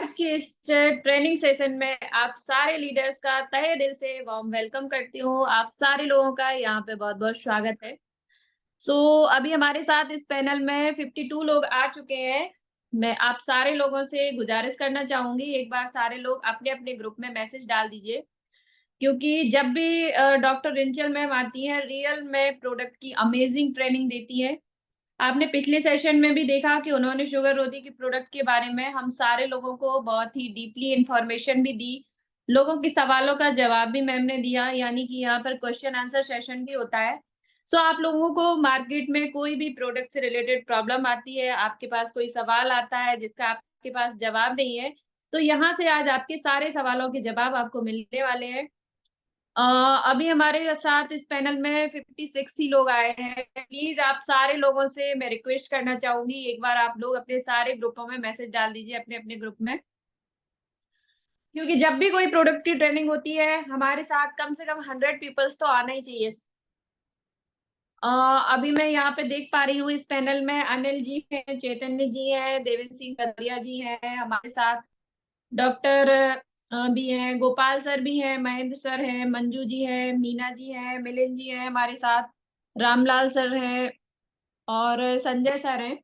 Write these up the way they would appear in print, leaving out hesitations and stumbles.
आज की इस ट्रेनिंग सेशन में आप सारे लीडर्स का तहे दिल से वार्म वेलकम करती हूँ। आप सारे लोगों का यहाँ पे बहुत-बहुत स्वागत है। सो अभी हमारे साथ इस पैनल में 52 लोग आ चुके हैं। मैं आप सारे लोगों से गुज़ारिश करना चाहूँगी, एक बार सारे लोग अपने-अपने ग्रुप में मैसेज डाल दीजिए, क्योंकि जब भी डॉक्टर रिंचल मैम आती हैं, रियल में प्रोडक्ट की अमेज़िंग ट्रेनिंग देती हैं। आपने पिछले सेशन में भी देखा कि उन्होंने शुगर रोधी के प्रोडक्ट के बारे में हम सारे लोगों को बहुत ही डीपली इन्फॉर्मेशन भी दी। लोगों के सवालों का जवाब भी मैम ने दिया, यानी कि यहाँ पर क्वेश्चन आंसर सेशन भी होता है। सो आप लोगों को मार्केट में कोई भी प्रोडक्ट से रिलेटेड प्रॉब्लम आती है, आपके पास कोई सवाल आता है जिसका आपके पास जवाब नहीं है, तो यहाँ से आज आपके सारे सवालों के जवाब आपको मिलने वाले हैं। अ, अभी हमारे साथ इस पैनल में 56 ही लोग आए हैं। प्लीज़ आप सारे लोगों से मैं रिक्वेस्ट करना चाहूँगी, एक बार आप लोग अपने सारे ग्रुपों में मैसेज डाल दीजिए अपने-अपने ग्रुप में। क्योंकि जब भी कोई प्रोडक्ट की ट्रेनिंग होती है, हमारे साथ कम से कम 100 पीपल्स तो आना ही चाहिए। अ, अभी मैं यहाँ पे देख पा रही हूँ इस पैनल में अनिल जी हैं, चैतन्य जी हैं, देवेंद्र सिंह कदरिया जी हैं हमारे साथ। डॉक्टर भी हैं, गोपाल सर भी हैं, महेंद्र सर हैं, मंजू जी हैं, मीना जी हैं, मिलिंद जी हैं हमारे साथ, रामलाल सर हैं और संजय सर हैं।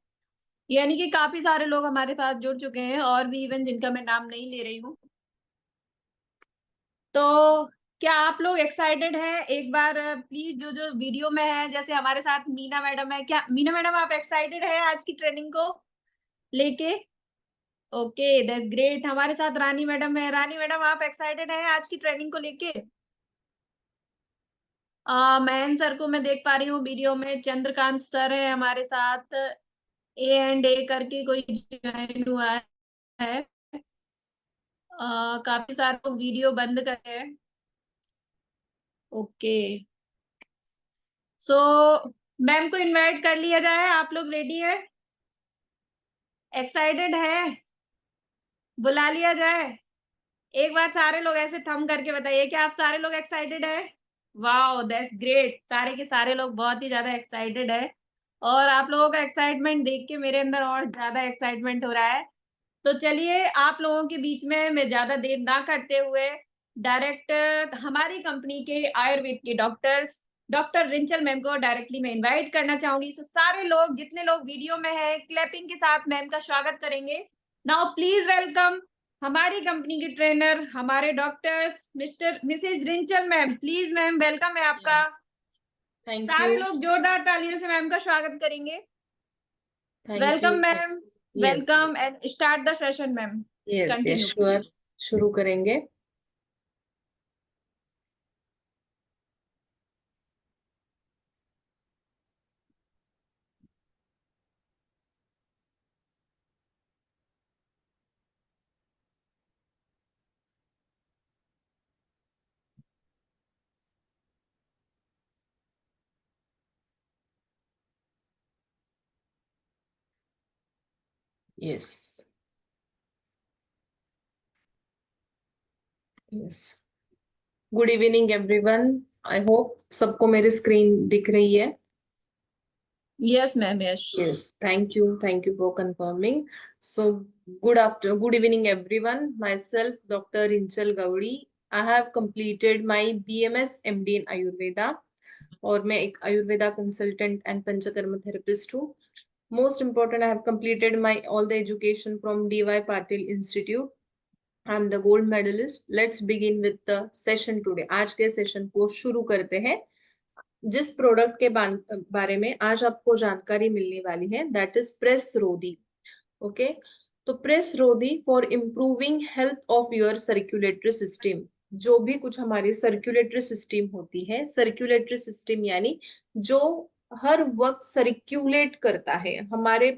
यानी कि काफ़ी सारे लोग हमारे साथ जुड़ चुके हैं और भी इवन जिनका मैं नाम नहीं ले रही हूँ। तो क्या आप लोग एक्साइटेड हैं? एक बार प्लीज़ जो-जो वीडियो में है, जैसे हमारे साथ मीना मैडम है, क्या मीना मैडम आप एक्साइटेड हैं आज की ट्रेनिंग को लेके? Okay, that's great. हमारे साथ रानी मैडम है। रानी मैडम आप एक्साइटेड हैं आज की ट्रेनिंग को लेके? मयंक सर को मैं देख पा रही हूँ वीडियो में, चंद्रकांत सर है हमारे साथ, ए एंड ए करके कोई जॉइन हुआ है। काफ़ी सारे लोग वीडियो बंद कर रहे हैं। ओके, सो मैम को इनवाइट कर लिया जाए, आप लोग रेडी हैं? एक्साइटेड हैं? बुला लिया जाए? एक बार सारे लोग ऐसे थंब करके बताइए, क्या आप सारे लोग एक्साइटेड हैं? वाओ! That's great. सारे के सारे लोग बहुत ही ज़्यादा एक्साइटेड हैं और आप लोगों का एक्साइटमेंट देख के मेरे अंदर और ज़्यादा एक्साइटमेंट हो रहा है। तो चलिए आप लोगों के बीच में मैं ज़्यादा देर ना करते हुए डायरेक्ट हमारी कंपनी के आयुर्वेद के डॉक्टर्स डॉक्टर रिंचल मैम को डायरेक्टली मैं इनवाइट करना चाहूँगी। सो सारे लोग जितने लोग वीडियो में हैं क्लैपिंग के साथ मैम का स्वागत करेंगे। नाउ प्लीज़ वेलकम हमारी कंपनी की ट्रेनर, हमारे डॉक्टर्स मिस्टर मिसेज़ रिंचल मैम। प्लीज़ मैम वेलकम है Yeah, आपका। thank सारे you. लोग जोरदार तालियों से मैम का स्वागत करेंगे। Thank welcome you. Ma'am, Yes, welcome and start the session ma'am. yes, continue sure. Please. शुरू करेंगे. Yes, yes. Good evening, everyone. I hope सबको मेरी स्क्रीन दिख रही है. Yes ma'am, yes. Yes, thank you for confirming. So, good evening, everyone. Myself, Dr. Inchal Gaudi. I have completed my BMS MD in Ayurveda. और मैं एक Ayurveda consultant and Panchakarma therapist हूँ. Most important, I have completed my all the education from DY Patil Institute. I am the gold medallist. Let's begin with the session today. आज के session को शुरू करते हैं. जिस प्रोडक्ट के बारे में आज आपको जानकारी मिलने वाली है, दैट इज प्रेस रोदी. ओके, तो प्रेस रोदी for improving health of your circulatory system. जो भी कुछ हमारी सर्कुलेटरी सिस्टम होती है, सर्कुलेटरी सिस्टम यानी जो हर वक्त सर्कुलेट करता है हमारे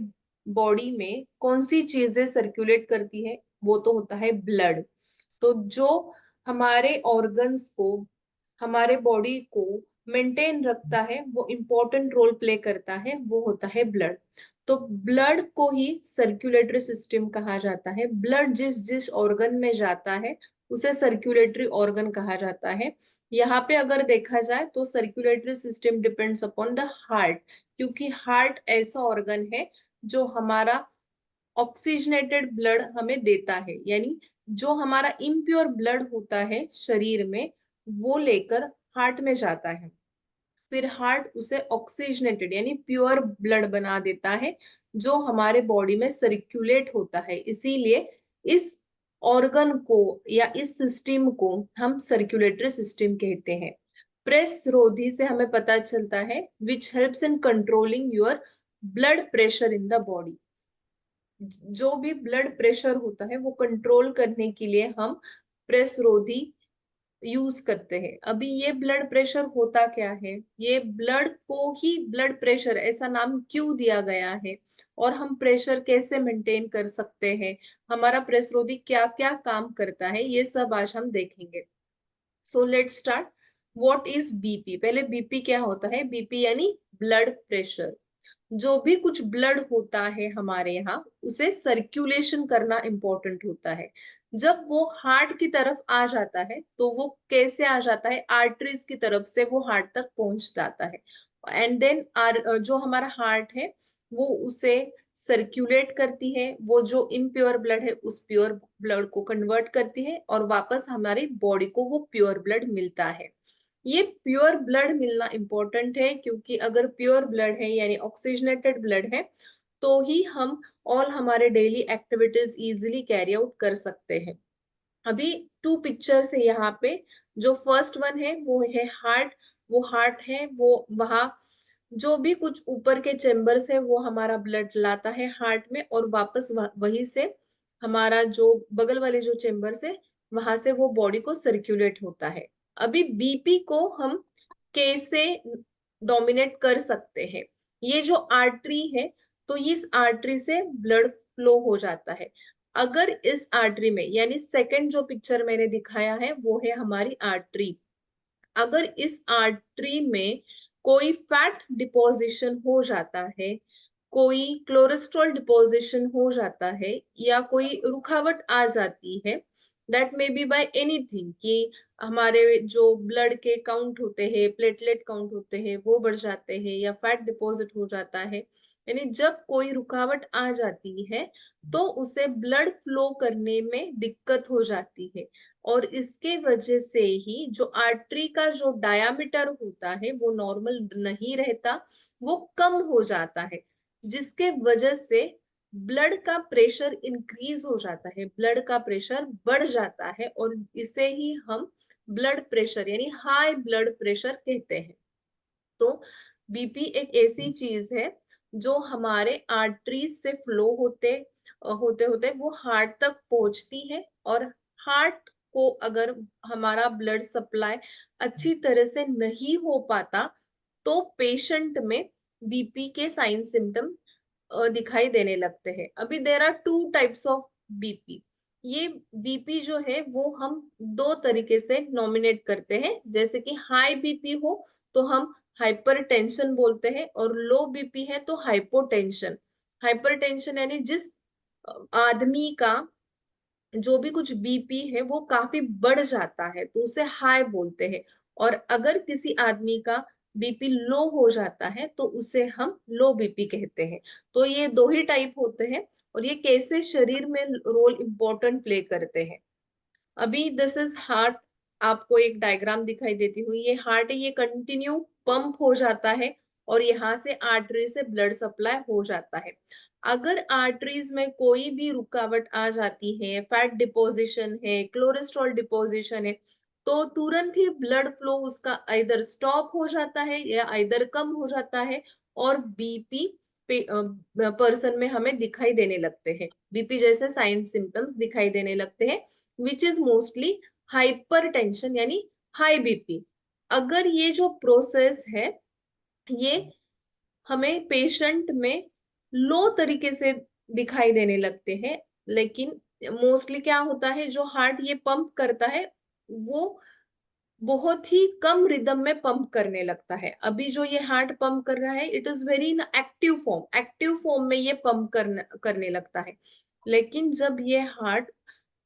बॉडी में. कौन सी चीजें सर्कुलेट करती है? वो तो होता है ब्लड. तो जो हमारे ऑर्गन्स को, हमारे बॉडी को मेंटेन रखता है, वो इम्पोर्टेंट रोल प्ले करता है, वो होता है ब्लड. तो ब्लड को ही सर्कुलेटरी सिस्टम कहा जाता है. ब्लड जिस जिस ऑर्गन में जाता है उसे सर्कुलेटरी ऑर्गन कहा जाता है. यहाँ पे अगर देखा जाए तो circulatory system depends upon the heart, क्योंकि हार्ट ऐसा ऑर्गन है जो हमारा ऑक्सीजनेटेड ब्लड हमें देता है, यानी जो हमारा इम्प्योर ब्लड होता है शरीर में वो लेकर हार्ट में जाता है, फिर हार्ट उसे ऑक्सीजनेटेड यानी प्योर ब्लड बना देता है जो हमारे बॉडी में सर्कुलेट होता है। इसीलिए इस ऑर्गन को या इस सिस्टम को हम सर्कुलेटरी सिस्टम कहते हैं। प्रेस रोधी से हमें पता चलता है which helps in controlling your blood pressure in the body. जो भी ब्लड प्रेशर होता है वो कंट्रोल करने के लिए हम प्रेस रोधी यूज करते हैं। अभी ये ब्लड प्रेशर होता क्या है, ये ब्लड को ही ब्लड प्रेशर ऐसा नाम क्यों दिया गया है, और हम प्रेशर कैसे मेंटेन कर सकते हैं, हमारा प्रेसरोधी क्या क्या काम करता है, ये सब आज हम देखेंगे। So let start. What is BP? पहले बीपी क्या होता है? बीपी यानी ब्लड प्रेशर। जो भी कुछ ब्लड होता है हमारे यहाँ उसे सर्कुलेशन करना इंपॉर्टेंट होता है। जब वो हार्ट की तरफ आ जाता है तो वो कैसे आ जाता है? आर्टरीज की तरफ से वो हार्ट तक पहुंच जाता है, एंड देन जो हमारा हार्ट है वो उसे सर्कुलेट करती है, वो जो इम्प्योर ब्लड है उस प्योर ब्लड को कन्वर्ट करती है और वापस हमारी बॉडी को वो प्योर ब्लड मिलता है। ये प्योर ब्लड मिलना इंपॉर्टेंट है क्योंकि अगर प्योर ब्लड है यानी ऑक्सीजनेटेड ब्लड है तो ही हम ऑल हमारे daily activities easily carry out कर सकते हैं। अभी टू पिक्चर्स है यहाँ पे। जो फर्स्ट वन है वो है हार्ट। वो हार्ट है, वो वहाँ जो भी कुछ ऊपर के चेम्बर्स है वो हमारा ब्लड लाता है हार्ट में और वापस वहीं से हमारा जो बगल वाले जो चेम्बर्स है वहां से वो बॉडी को सर्कुलेट होता है। अभी बीपी को हम कैसे डोमिनेट कर सकते हैं? ये जो आर्टरी है तो इस आर्टरी से ब्लड फ्लो हो जाता है। अगर इस आर्टरी में, यानी सेकंड जो पिक्चर मैंने दिखाया है वो है हमारी आर्टरी, अगर इस आर्टरी में कोई फैट डिपोजिशन हो जाता है, कोई कोलेस्ट्रॉल डिपोजिशन हो जाता है या कोई रुकावट आ जाती है, that may be by anything, कि हमारे जो ब्लड के काउंट होते हैं, प्लेटलेट काउंट होते हैं वो बढ़ जाते हैं या फैट डिपॉजिट हो जाता है, यानी जब कोई रुकावट आ जाती है तो उसे ब्लड फ्लो करने में दिक्कत हो जाती है। और इसके वजह से ही जो आर्टरी का जो डायामीटर होता है वो नॉर्मल नहीं रहता, वो कम हो जाता है, जिसके वजह से ब्लड का प्रेशर इंक्रीज हो जाता है, ब्लड का प्रेशर बढ़ जाता है और इसे ही हम ब्लड प्रेशर यानी हाई ब्लड प्रेशर कहते हैं। तो बीपी एक ऐसी चीज है जो हमारे आर्टरीज से फ्लो होते होते होते वो हार्ट तक पहुंचती है, और हार्ट को अगर हमारा ब्लड सप्लाई अच्छी तरह से नहीं हो पाता तो पेशेंट में बीपी के साइन सिम्टम दिखाई देने लगते हैं। अभी there are two types of BP. ये बीपी जो है वो हम दो तरीके से नॉमिनेट करते हैं, जैसे कि हाई बीपी हो तो हम हाइपरटेंशन बोलते हैं, और लो बीपी है तो हाइपोटेंशन। हाइपरटेंशन यानी जिस आदमी का जो भी कुछ बीपी है वो काफी बढ़ जाता है तो उसे हाई बोलते हैं, और अगर किसी आदमी का बीपी लो हो जाता है तो उसे हम लो बीपी कहते हैं। तो ये दो ही टाइप होते हैं और ये कैसे शरीर में रोल इंपॉर्टेंट प्ले करते हैं। अभी दिस इज हार्ट। आपको एक डायग्राम दिखाई देती हुई, ये हार्ट है, ये कंटिन्यू पंप हो जाता है और यहाँ से आर्टरी से ब्लड सप्लाई हो जाता है। अगर आर्टरीज में कोई भी रुकावट आ जाती है, फैट डिपोजिशन है, कोलेस्ट्रॉल डिपोजिशन है, तो तुरंत ही ब्लड फ्लो उसका इधर स्टॉप हो जाता है या इधर कम हो जाता है और बीपी पर्सन में हमें दिखाई देने लगते हैं, बीपी जैसे साइन सिम्टम्स दिखाई देने लगते हैं, विच इज मोस्टली हाइपरटेंशन यानी हाई बीपी। अगर ये जो प्रोसेस है ये हमें पेशेंट में लो तरीके से दिखाई देने लगते हैं, लेकिन मोस्टली क्या होता है, जो हार्ट ये पंप करता है वो बहुत ही कम रिदम में पंप करने लगता है। अभी जो ये हार्ट पंप कर रहा है it is very in active form, active form में ये पंप करने लगता है, लेकिन जब ये हार्ट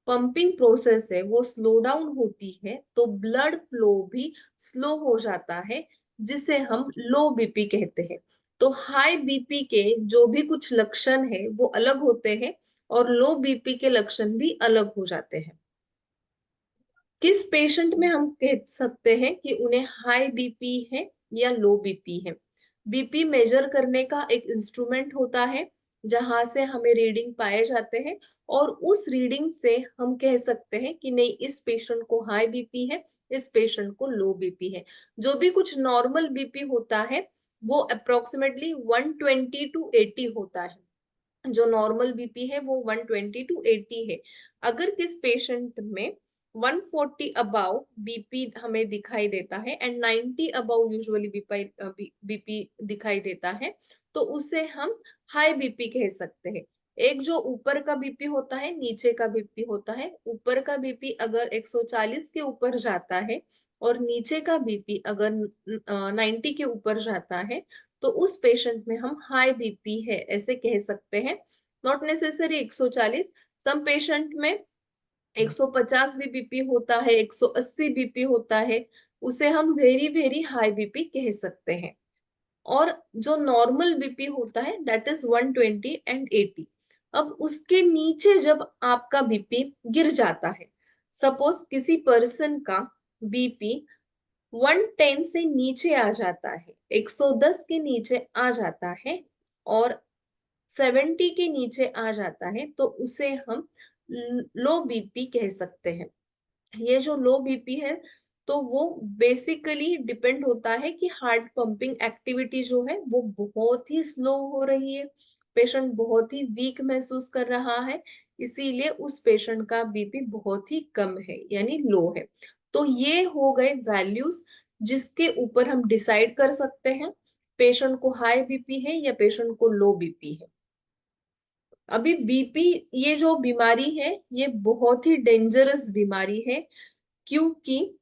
पंपिंग प्रोसेस है वो स्लो डाउन होती है तो ब्लड फ्लो भी स्लो हो जाता है, जिसे हम लो बीपी कहते हैं। तो हाई बीपी के जो भी कुछ लक्षण है वो अलग होते हैं और लो बीपी के लक्षण भी अलग हो जाते हैं। किस पेशेंट में हम कह सकते हैं कि उन्हें हाई बीपी है या लो बीपी है? बीपी मेजर करने का एक इंस्ट्रूमेंट होता है जहां से हमें रीडिंग पाए जाते हैं और उस रीडिंग से हम कह सकते हैं कि नहीं, इस पेशेंट को हाई बीपी है, इस पेशेंट को लो बीपी है। जो भी कुछ नॉर्मल बीपी होता है वो अप्रोक्सीमेटली 120 टू 80 होता है। जो नॉर्मल बीपी है वो 120 टू 80 है। अगर किस पेशेंट में 140 अबाउ बीपी हमें दिखाई देता है एंड 90 अबाउ यूजुअली बीपी दिखाई देता है, तो उसे हम हाई बीपी कह सकते हैं। एक जो ऊपर का बीपी होता है, नीचे का बीपी होता है। ऊपर का बीपी अगर 140 के ऊपर जाता है और नीचे का बीपी अगर 90 के ऊपर जाता है, तो उस पेशेंट में हम हाई बीपी है ऐसे कह सकते हैं। नॉट नेसेसरी 140, सम पेशेंट में 150 भी बीपी होता है, 180 बीपी होता है, उसे हम वेरी वेरी हाई बीपी कह सकते हैं। और जो नॉर्मल बीपी होता है दैट इज 120 एंड 80। अब उसके नीचे जब आपका बीपी गिर जाता है, सपोज किसी पर्सन का बीपी 110 से नीचे आ जाता है, 110 के नीचे आ जाता है और 70 के नीचे आ जाता है, तो उसे हम लो बीपी कह सकते हैं। ये जो लो बीपी है तो वो बेसिकली डिपेंड होता है कि हार्ट पंपिंग एक्टिविटी जो है वो बहुत ही स्लो हो रही है, पेशेंट बहुत ही वीक महसूस कर रहा है, इसीलिए उस पेशेंट का बीपी बहुत ही कम है यानी लो है। तो ये हो गए वैल्यूज जिसके ऊपर हम डिसाइड कर सकते हैं पेशेंट को हाई बीपी है या पेशेंट को लो बीपी है। अभी बीपी ये जो बीमारी है ये बहुत ही डेंजरस बीमारी है, क्योंकि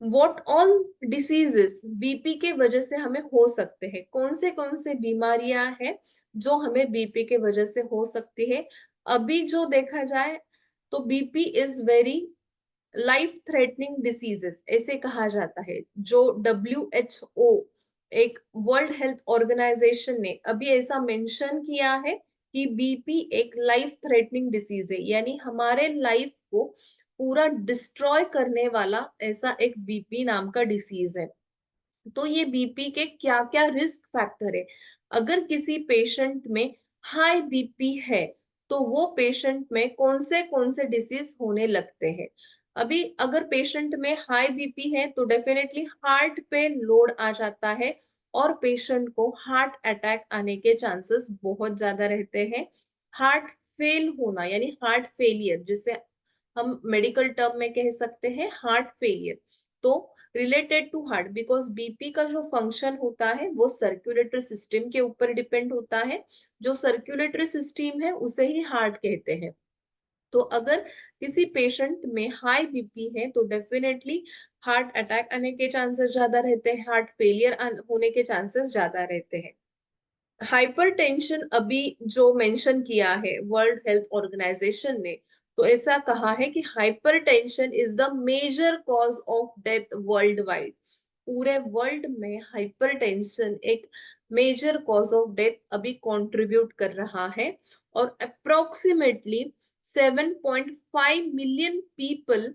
व्हाट ऑल डिसीजेस बीपी के वजह से हमें हो सकते हैं, कौन से बीमारियां हैं जो हमें बीपी के वजह से हो सकती है। अभी जो देखा जाए तो BP is very life threatening diseases ऐसे कहा जाता है। जो WHO, एक वर्ल्ड हेल्थ ऑर्गेनाइजेशन ने अभी ऐसा मेंशन किया है कि बीपी एक लाइफ थ्रेटनिंग डिसीज है, यानी हमारे लाइफ को पूरा डिस्ट्रॉय करने वाला ऐसा एक बीपी नाम का डिसीज है। तो ये बीपी के क्या क्या रिस्क फैक्टर है? अगर किसी पेशेंट में हाई बीपी है तो वो पेशेंट में कौन से डिसीज होने लगते हैं? अभी अगर पेशेंट में हाई बीपी है तो डेफिनेटली हार्ट पे लोड आ जाता है और पेशेंट को हार्ट अटैक आने के चांसेस बहुत ज्यादा रहते हैं। हार्ट फेल होना यानी हार्ट फेलियर, जिसे हम मेडिकल टर्म में कह सकते हैं हार्ट फेलियर, तो related to heart, because BP का जो फंक्शन होता है वो सर्कुलेटरी सिस्टम के ऊपर डिपेंड होता है। जो सर्कुलेटरी सिस्टम है उसे ही हार्ट कहते हैं। तो अगर किसी पेशेंट में हाई बीपी है तो डेफिनेटली हार्ट अटैक आने के चांसेस ज्यादा रहते हैं, हार्ट फेलियर होने के चांसेस ज्यादा रहते हैं। हाइपरटेंशन अभी जो मेंशन किया है वर्ल्ड हेल्थ ऑर्गेनाइजेशन ने, तो ऐसा कहा है कि hypertension is the major cause of death world wide. पूरे वर्ल्ड में हाइपरटेंशन एक मेजर कॉज ऑफ डेथ अभी कंट्रीब्यूट कर रहा है और अप्रोक्सीमेटली 7.5 मिलियन पीपल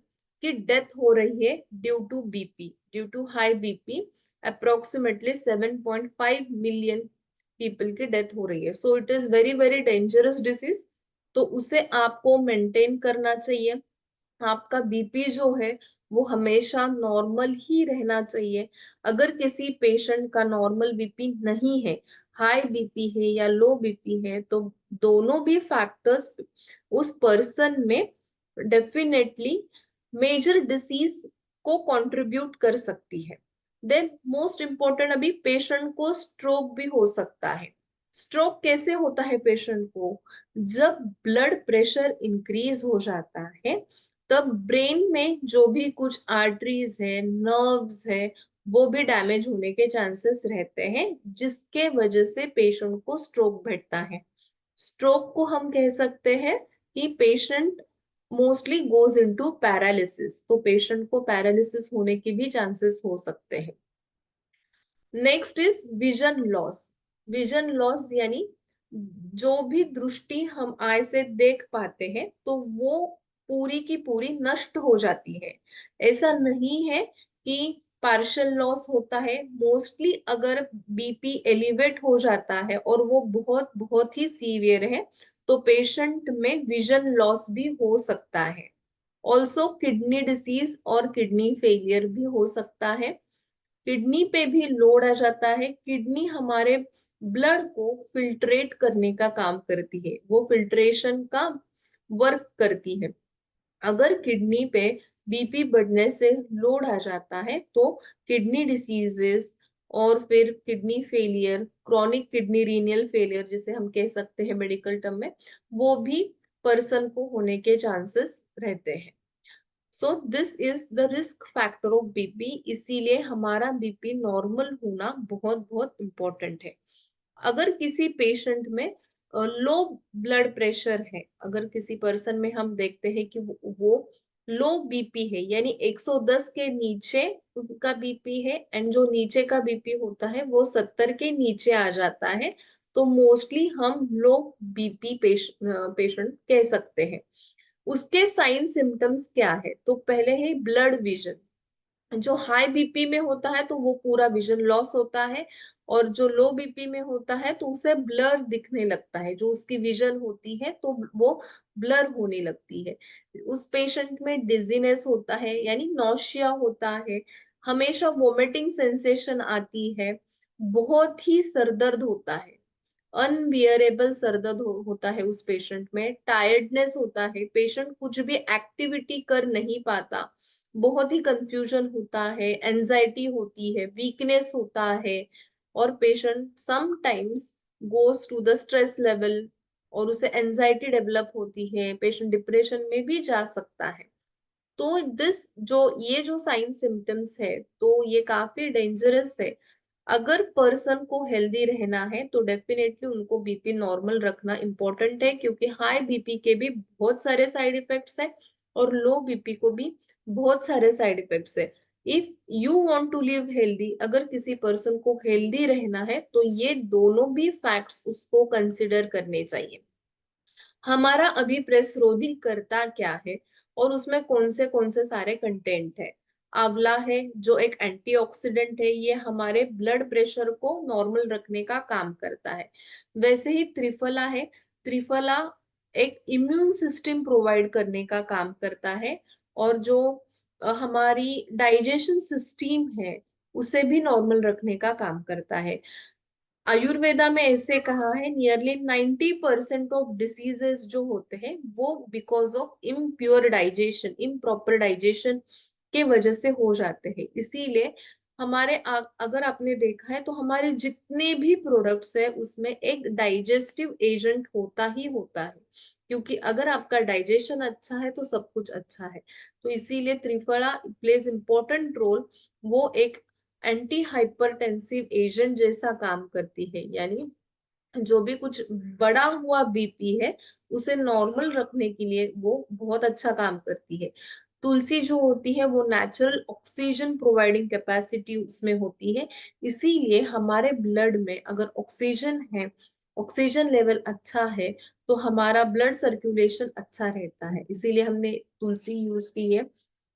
की डेथ हो रही है due to BP, due to high BP. Approximately 7.5 million people की डेथ हो रही है। So it is very very dangerous disease, तो उसे आपको मेंटेन करना चाहिए। आपका बीपी जो है वो हमेशा नॉर्मल ही रहना चाहिए। अगर किसी पेशेंट का नॉर्मल बीपी नहीं है, हाई बीपी है या लो बीपी है, तो दोनों भी फैक्टर्स उस पर्सन में डेफिनेटली मेजर डिसीज को कंट्रीब्यूट कर सकती है। देन मोस्ट इम्पोर्टेंट, अभी पेशेंट को स्ट्रोक भी हो सकता है। स्ट्रोक कैसे होता है पेशेंट को? जब ब्लड प्रेशर इंक्रीज हो जाता है तब ब्रेन में जो भी कुछ आर्टरीज है, नर्व्स है, वो भी डैमेज होने के चांसेस रहते हैं, जिसके वजह से पेशेंट को स्ट्रोक बैठता है। स्ट्रोक को हम कह सकते हैं कि patient mostly goes into paralysis, तो पेशेंट को पैरालिसिस होने की भी चांसेस हो सकते हैं। Next is vision loss. Vision loss यानी जो भी दृष्टि हम आय से देख पाते हैं तो वो पूरी की पूरी नष्ट हो जाती है। ऐसा नहीं है कि पार्शियल लॉस होता है। मोस्टली अगर बीपी एलिवेट हो जाता है और वो बहुत बहुत ही सीवियर है तो पेशेंट में विजन लॉस भी हो सकता है। ऑल्सो किडनी डिसीज और किडनी फेलियर भी हो सकता है। किडनी पे भी लोड आ जाता है। किडनी हमारे ब्लड को फिल्ट्रेट करने का काम करती है, वो फिल्ट्रेशन का वर्क करती है। अगर किडनी पे बीपी बढ़ने से लोड आ जाता है तो किडनी डिसीजेस और फिर kidney failure, chronic kidney renal failure जिसे हम कह सकते हैं मेडिकल टर्म में, वो भी पर्सन को होने के चांसेस रहते हैं। So this is the risk factor of BP. इसीलिए हमारा बीपी नॉर्मल होना बहुत बहुत इंपॉर्टेंट है। अगर किसी पेशेंट में लो ब्लड प्रेशर है, अगर किसी पर्सन में हम देखते हैं कि वो लो बीपी है यानी 110 के नीचे उनका बीपी है एंड जो नीचे का बीपी होता है वो 70 के नीचे आ जाता है, तो मोस्टली हम लो बीपी पेशेंट कह सकते हैं। उसके साइन सिम्टम्स क्या है? तो पहले है ब्लड विजन। जो हाई बीपी में होता है तो वो पूरा विजन लॉस होता है, और जो लो बीपी में होता है तो उसे ब्लर दिखने लगता है, जो उसकी विजन होती है तो वो ब्लर होने लगती है। उस पेशेंट में डिजीनेस होता है यानी नौशिया होता है, हमेशा वोमिटिंग सेंसेशन आती है, बहुत ही सरदर्द होता है, अनबियरेबल सरदर्द होता है उस पेशेंट में, टायर्डनेस होता है, पेशेंट कुछ भी एक्टिविटी कर नहीं पाता, बहुत ही कंफ्यूजन होता है, एंजाइटी होती है, वीकनेस होता है, और patient sometimes goes to the stress level और उसे एंजाइटी डेवलप होती है, पेशेंट डिप्रेशन में भी जा सकता है। तो दिस जो ये जो साइन सिम्टम्स है तो ये काफी डेंजरस है। अगर पर्सन को हेल्दी रहना है तो डेफिनेटली उनको बीपी नॉर्मल रखना इम्पोर्टेंट है, क्योंकि हाई बीपी के भी बहुत सारे साइड इफेक्ट्स है और लो बीपी को भी बहुत सारे साइड इफेक्ट्स है। If you want to live healthy, अगर किसी पर्सन को हेल्दी रहना है तो ये दोनों भी फैक्ट्स उसको कंसिडर करने चाहिए। हमारा अभी प्रेसरोधी करता क्या है और उसमें कौन से सारे कंटेंट है? आंवला है जो एक एंटीऑक्सीडेंट है, ये हमारे ब्लड प्रेशर को नॉर्मल रखने का काम करता है। वैसे ही त्रिफला है, त्रिफला एक इम्यून सिस्टम प्रोवाइड करने का काम करता है, और जो हमारी डाइजेशन सिस्टम है उसे भी नॉर्मल रखने का काम करता है। आयुर्वेदा में ऐसे कहा है नियरली 90% ऑफ डिसीजेस जो होते हैं वो because of impure digestion, improper digestion के वजह से हो जाते हैं। इसीलिए हमारे अगर आपने देखा है तो हमारे जितने भी प्रोडक्ट्स है उसमें एक डाइजेस्टिव एजेंट होता ही होता है, क्योंकि अगर आपका डाइजेशन अच्छा है तो सब कुछ अच्छा है। तो इसीलिए त्रिफला प्लेज इंपॉर्टेंट रोल। वो एक एंटी हाइपरटेंसिव एजेंट जैसा काम करती है, यानी जो भी कुछ बड़ा हुआ बीपी है उसे नॉर्मल रखने के लिए वो बहुत अच्छा काम करती है। तुलसी जो होती है वो नेचुरल ऑक्सीजन प्रोवाइडिंग कैपेसिटी उसमें होती है, इसीलिए हमारे ब्लड में अगर ऑक्सीजन है, ऑक्सीजन लेवल अच्छा है, तो हमारा ब्लड सर्कुलेशन अच्छा रहता है, इसीलिए हमने तुलसी यूज की है।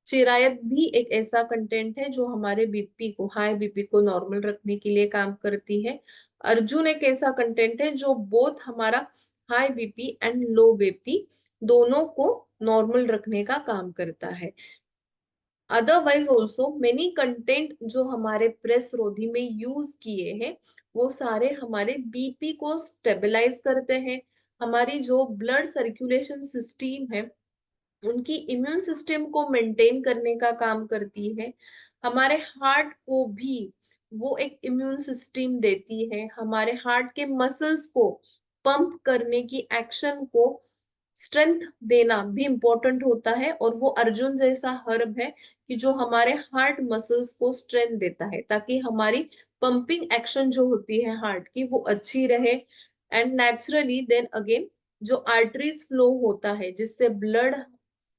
चिरायत भी एक ऐसा कंटेंट है जो हमारे बीपी को, हाई बीपी को नॉर्मल रखने के लिए काम करती है। अर्जुन एक ऐसा कंटेंट है जो बोथ हमारा high BP and low BP दोनों को नॉर्मल रखने का काम करता है। अदरवाइज ऑल्सो मेनी कंटेंट जो हमारे प्रेस रोधी में यूज किए हैं वो सारे हमारे बीपी को स्टेबलाइज करते हैं, हमारी जो ब्लड सर्कुलेशन सिस्टम है उनकी इम्यून सिस्टम को मेंटेन करने का काम करती है, हमारे हार्ट को भी वो एक इम्यून सिस्टम देती है, हमारे हार्ट के मसल्स को पंप करने की एक्शन को स्ट्रेंथ देना भी इम्पोर्टेंट होता है, और वो अर्जुन जैसा हर्ब है कि जो हमारे हार्ट मसल्स को स्ट्रेंथ देता है ताकि हमारी पंपिंग एक्शन जो होती है हार्ट की वो अच्छी रहे। एंड नेचुरली देन अगेन जो आर्टरीज फ्लो होता है जिससे ब्लड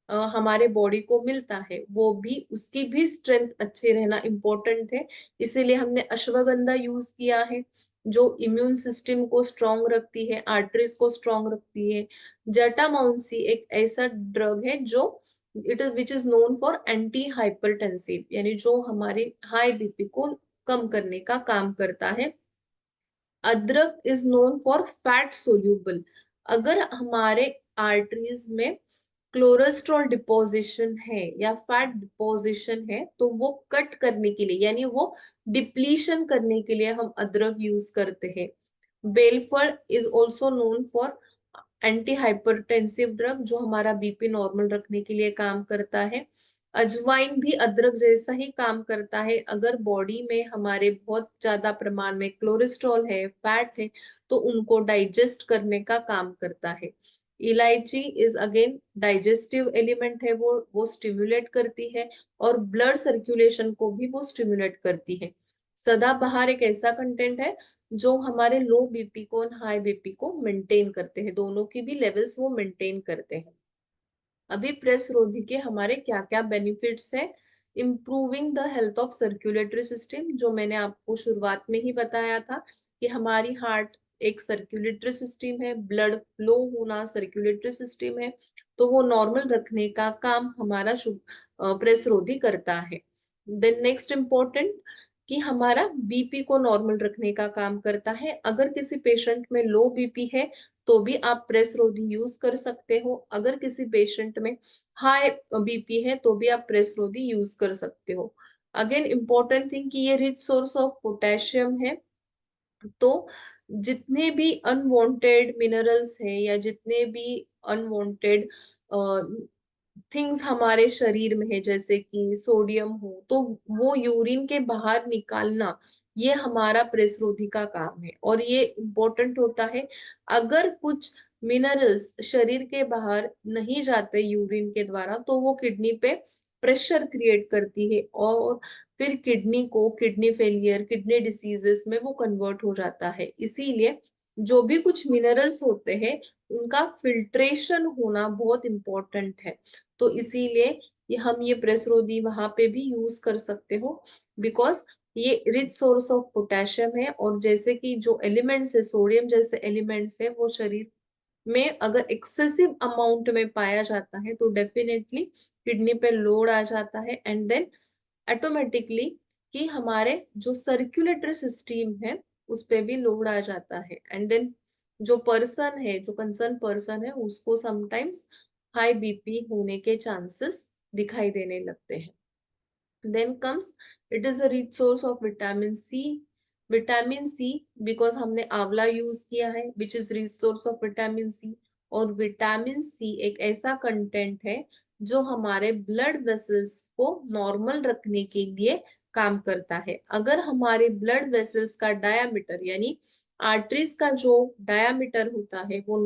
हमारे बॉडी को मिलता है वो भी, उसकी भी स्ट्रेंथ अच्छे रहना इम्पोर्टेंट है, इसीलिए हमने अश्वगंधा यूज किया है। जो इम्यून सिस्टम को स्ट्रांग रखती है, आर्टरीज को स्ट्रांग रखती है। जटामाउंसी एक ऐसा ड्रग है जो it is which is known for anti hypertensive, यानी जो हमारे हाई बीपी को कम करने का काम करता है। अदरक is known for fat soluble. अगर हमारे आर्टरीज में कोलेस्ट्रॉल डिपोजिशन है या फैट डिपोजिशन है तो वो कट करने के लिए, यानी वो डिप्लीशन करने के लिए हम अदरक यूज करते हैं। बेलफल is also known for anti hypertensive drug, जो हमारा बीपी नॉर्मल रखने के लिए काम करता है। अजवाइन भी अदरक जैसा ही काम करता है। अगर बॉडी में हमारे बहुत ज्यादा प्रमाण में कोलेस्ट्रॉल है, फैट है, तो उनको डाइजेस्ट करने का काम करता है। इलायची इज अगेन डाइजेस्टिव एलिमेंट है, वो स्टिमुलेट करती है और ब्लड सर्कुलेशन को भी वो स्टिमुलेट करती है। सदाबहार एक ऐसा कंटेंट है जो हमारे लो बीपी को और हाई बीपी को मेंटेन करते हैं, दोनों की भी लेवल्स वो मेंटेन करते हैं। अभी प्रेस रोधी के हमारे क्या क्या बेनिफिट्स है। Improving the health of circulatory system, जो मैंने आपको शुरुआत में ही बताया था कि हमारी हार्ट एक सर्कुलेटरी सिस्टम है, ब्लड फ्लो होना सर्कुलेटरी सिस्टम है, तो वो नॉर्मल रखने का काम हमारा प्रेस रोधी करता है। देन नेक्स्ट इम्पोर्टेंट कि हमारा बीपी को नॉर्मल रखने का काम करता है। अगर किसी पेशेंट में लो बीपी है तो भी आप प्रेस रोधी यूज कर सकते हो। अगर किसी पेशेंट में हाई बीपी है तो भी आप प्रेस रोधी यूज कर सकते हो। अगेन इम्पोर्टेंट थिंग कि ये रिच सोर्स ऑफ पोटेशियम है, तो जितने भी अनवांटेड मिनरल्स है या जितने भी अनवांटेड थिंग्स हमारे शरीर में है, जैसे कि सोडियम हो, तो वो यूरिन के बाहर निकालना ये हमारा प्रेसरोधी का काम है और ये इम्पोर्टेंट होता है। अगर कुछ मिनरल्स शरीर के बाहर नहीं जाते यूरिन के द्वारा तो वो किडनी पे प्रेशर क्रिएट करती है और फिर किडनी को किडनी फेलियर, किडनी डिसीजेस में वो कन्वर्ट हो जाता है। इसीलिए जो भी कुछ मिनरल्स होते हैं उनका फिल्ट्रेशन होना बहुत इंपॉर्टेंट है। तो इसीलिए हम ये प्रेसरोदी वहां पे भी यूज कर सकते हो, बिकॉज ये रिच सोर्स ऑफ पोटेशियम है। और जैसे कि जो एलिमेंट्स है, सोडियम जैसे एलिमेंट्स है, वो शरीर में अगर एक्सेसिव अमाउंट में पाया जाता है तो डेफिनेटली किडनी पे लोड आ जाता है एंड देन ऑटोमेटिकली कि हमारे जो सर्कुलेटरी सिस्टम है उस पे भी लोड आ जाता है एंड देन जो पर्सन है, जो कंसर्न पर्सन है, उसको समटाइम्स हाई बीपी होने के चांसेस दिखाई देने लगते हैं। Then comes it is a rich source of vitamin C. Vitamin C because हमने आंवला यूज किया है which is rich source of vitamin C. और विटामिन सी एक ऐसा कंटेंट है जो हमारे ब्लड वेसल्स को नॉर्मल रखने के लिए काम करता है। अगर हमारे ब्लड वेसल्स का डायामीटर, यानी आर्टरीज का जो डायामीटर होता है वो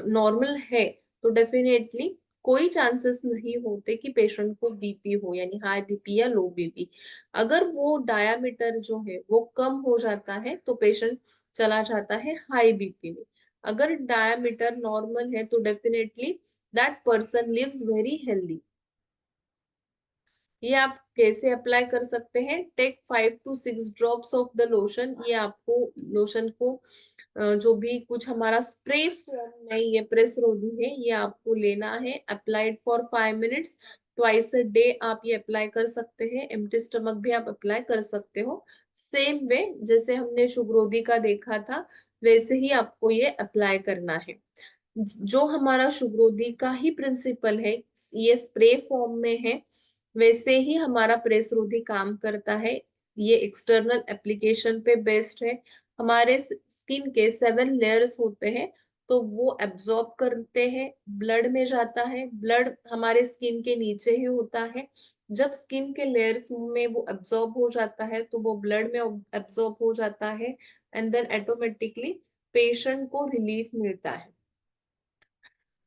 नॉर्मल है, तो डेफिनेटली कोई चांसेस नहीं होते कि पेशेंट को बीपी हो, यानी हाई बीपी या लो बीपी। अगर वो डायामीटर जो है वो कम हो जाता है तो पेशेंट चला जाता है हाई बीपी में। अगर डायामीटर नॉर्मल है तो definitely that person lives very healthy. ये आप कैसे अप्लाई कर सकते हैं। Take 5 to 6 drops of the lotion. ये आपको लोशन को जो भी कुछ हमारा स्प्रे फॉर्म में ये प्रेस रोधी है ये आपको लेना है। Applied for 5 minutes twice a day आप ये अप्लाई कर सकते हैं। एम्प्टी स्टमक भी आप अप्लाई कर सकते हो। सेम वे जैसे हमने शुभरोधी का देखा था वैसे ही आपको ये अप्लाई करना है। जो हमारा शुभरोधी का ही प्रिंसिपल है, ये स्प्रे फॉर्म में है, वैसे ही हमारा प्रेस रोधी काम करता है। ये एक्सटर्नल एप्लीकेशन पे बेस्ड है। हमारे स्किन के 7 लेयर्स होते हैं, तो वो एब्जॉर्ब करते हैं, ब्लड में जाता है। ब्लड हमारे स्किन के नीचे ही होता है। जब स्किन के लेयर्स में वो एब्जॉर्ब हो जाता है तो वो ब्लड में एब्जॉर्ब हो जाता है एंड देन ऑटोमेटिकली पेशेंट को रिलीफ मिलता है।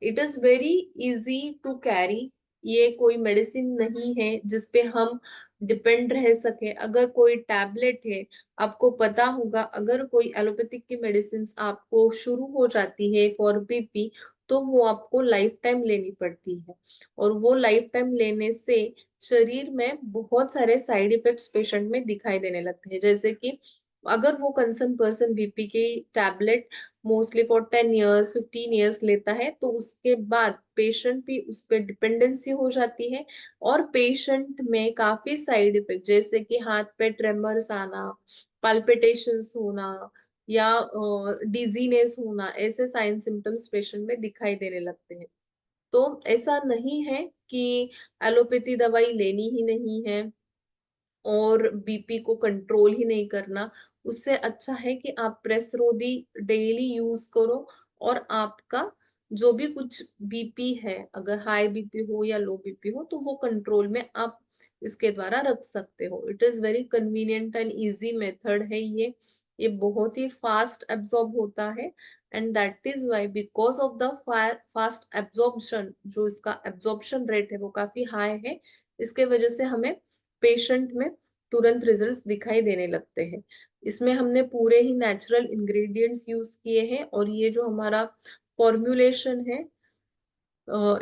It is very easy to carry. ये कोई मेडिसिन नहीं है जिसपे हम डिपेंड रह सके। अगर कोई टैबलेट है, आपको पता होगा अगर कोई एलोपैथिक की मेडिसिन आपको शुरू हो जाती है फॉर बीपी तो वो आपको लाइफ टाइम लेनी पड़ती है और वो लाइफ टाइम लेने से शरीर में बहुत सारे साइड इफेक्ट्स पेशेंट में दिखाई देने लगते हैं, जैसे कि अगर वो कंसर्न पर्सन बीपी की tablet mostly for 10 years 15 years लेता है, तो उसके बाद पेशेंट भी उस पर डिपेंडेंसी हो जाती है, और पेशेंट में काफी साइड इफेक्ट जैसे कि हाथ पे ट्रेमर्स आना, पाल्पिटेशंस होना, या डिजीनेस होना, ऐसे साइन सिम्टम्स पेशेंट में दिखाई देने लगते हैं। तो ऐसा नहीं है कि एलोपैथी दवाई लेनी ही नहीं है और बीपी को कंट्रोल ही नहीं करना। उससे अच्छा है कि आप प्रेसरोदी डेली यूज करो, और आपका जो भी कुछ बीपी है, अगर हाई बीपी हो या लो बीपी हो, तो वो कंट्रोल में आप इसके द्वारा रख सकते हो। It is very convenient and easy method है ये बहुत ही फास्ट एब्जॉर्ब होता है, and that is why because of the fast absorption, जो इसका एब्जॉर्प्शन रेट है वो काफी हाई है, इसके वजह से हमें पेशेंट में तुरंत रिजल्ट्स दिखाई देने लगते हैं। इसमें हमने पूरे ही नेचुरल इंग्रेडिएंट्स यूज किए हैं, और ये जो हमारा फॉर्मूलेशन है,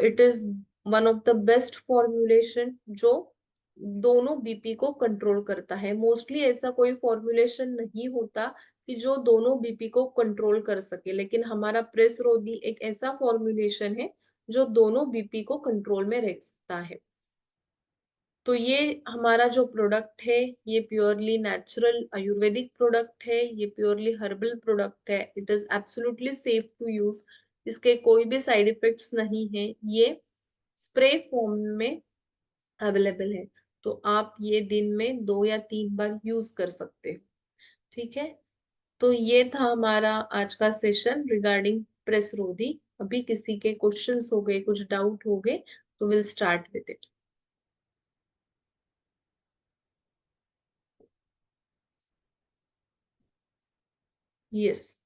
it is one of the best formulation जो दोनों बीपी को कंट्रोल करता है। मोस्टली ऐसा कोई फॉर्मूलेशन नहीं होता कि जो दोनों बीपी को कंट्रोल कर सके, लेकिन हमारा प्रेसरोदी एक ऐसा फॉर्मूलेशन है जो दोनों बीपी को कंट्रोल में रख सकता है। तो ये हमारा जो प्रोडक्ट है, ये प्योरली नेचुरल आयुर्वेदिक प्रोडक्ट है, ये प्योरली हर्बल प्रोडक्ट है। It is absolutely safe to use. इसके कोई भी साइड इफेक्ट्स नहीं है। ये स्प्रे फॉर्म में अवेलेबल है, तो आप ये दिन में 2 या 3 बार यूज कर सकते हो। ठीक है, तो ये था हमारा आज का सेशन रिगार्डिंग प्रेसरोदी। अभी किसी के क्वेश्चंस हो गए, कुछ डाउट हो गए, तो will start with it. Yes.